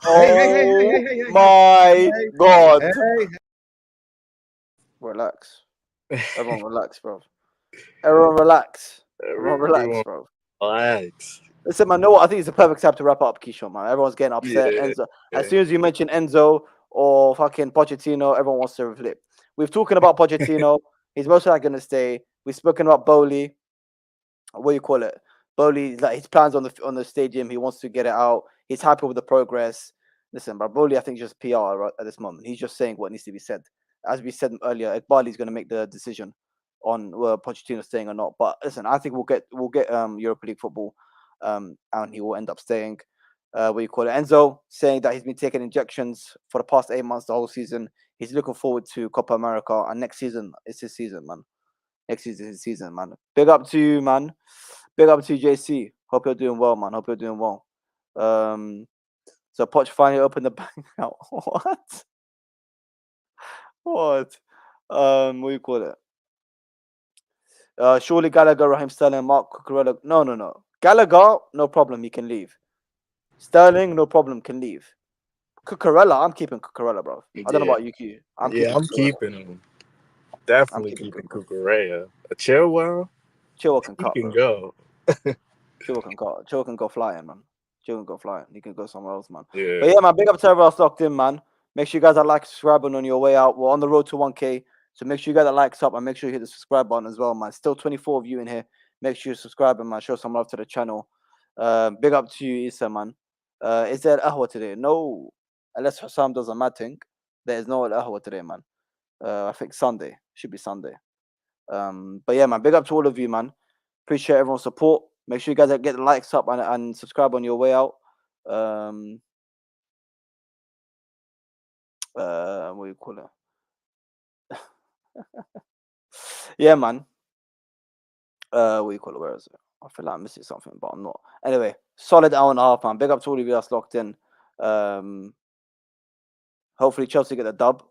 Oh my god. Relax. Everyone relax, bro. Everyone relax. Everyone relax, bro. Relax. Listen, man, know what? I think it's the perfect time to wrap up, Keyshawn, man. Everyone's getting upset. Yeah, Enzo. As soon as you mention Enzo or fucking Pochettino, everyone wants to flip. We've talking about Pochettino. He's most likely going to stay. We've spoken about Bohely. What do you call it? Bohely, like his plans on the stadium. He wants to get it out. He's happy with the progress. Listen, but Bohely, I think just PR at this moment. He's just saying what needs to be said. As we said earlier, Iqbali's going to make the decision on Pochettino staying or not. But listen, I think we'll get Europa League football, and he will end up staying. What do you call it? Enzo saying that he's been taking injections for the past 8 months, the whole season. He's looking forward to Copa America, and next season is his season, man. Next season is his season, man. Big up to you, man. Big up to you, JC. Hope you're doing well, man. Hope you're doing well. So Poch finally opened the bank account. What? What? What do you call it? Surely Gallagher, Raheem Sterling, Mark Cucurella. No. Gallagher, no problem. He can leave. Sterling, no problem. Can leave. Cucurella, I'm keeping Cucurella, bro. I don't know about you, Q. I'm I'm Cucurella. keeping him. Definitely keeping Cucurella. A Chilwell, Chilwell can he cut, can bro. go. Chilwell can go flying, man. Chilwell can go flying. He can go somewhere else, man. Yeah. But yeah, man, big up to everyone else locked in, man. Make sure you guys are like, subscribing on your way out. We're on the road to 1K. So make sure you guys are likes up and make sure you hit the subscribe button as well, man. Still 24 of you in here. Make sure you subscribe and man, show some love to the channel. Big up to you, Issa, man. Is there Al Ahwa today? No. Unless Hussam does a mad thing. There is no Al Ahwa today, man. I think Sunday. Should be Sunday. But yeah, man, big up to all of you, man. Appreciate everyone's support. Make sure you guys get the likes up and subscribe on your way out. What do you call it? Yeah, man. What do you call it? Where is it? I feel like I'm missing something, but I'm not. Anyway, solid hour and a half, man. Big up to all of you that's locked in. Hopefully Chelsea get the dub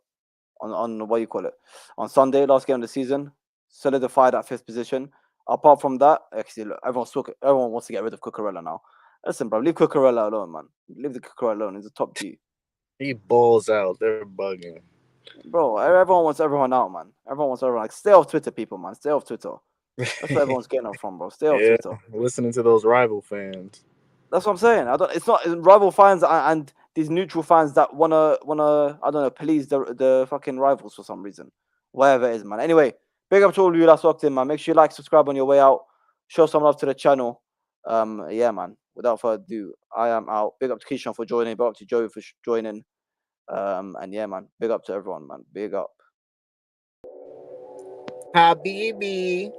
on what do you call it? On Sunday, last game of the season. Solidify that 5th position. Apart from that, actually, look, everyone wants to get rid of Cucurella now. Listen, bro, leave Cucurella alone, man. Leave the Cucurella alone. He's a top G. He balls out. They're bugging. Bro, everyone wants everyone out, man. Everyone wants everyone. Like, stay off Twitter, people, man. Stay off Twitter. That's where everyone's getting it from, bro. Stay off Twitter. Listening to those rival fans. That's what I'm saying. It's not rival fans and these neutral fans that wanna I don't know, police the fucking rivals for some reason. Whatever it is, man. Anyway, big up to all of you that's locked in, man. Make sure you like, subscribe on your way out. Show some love to the channel. Yeah, man. Without further ado, I am out. Big up to Keyshawn for joining. Big up to Joey for joining. And yeah, man. Big up to everyone, man. Big up. Habibi.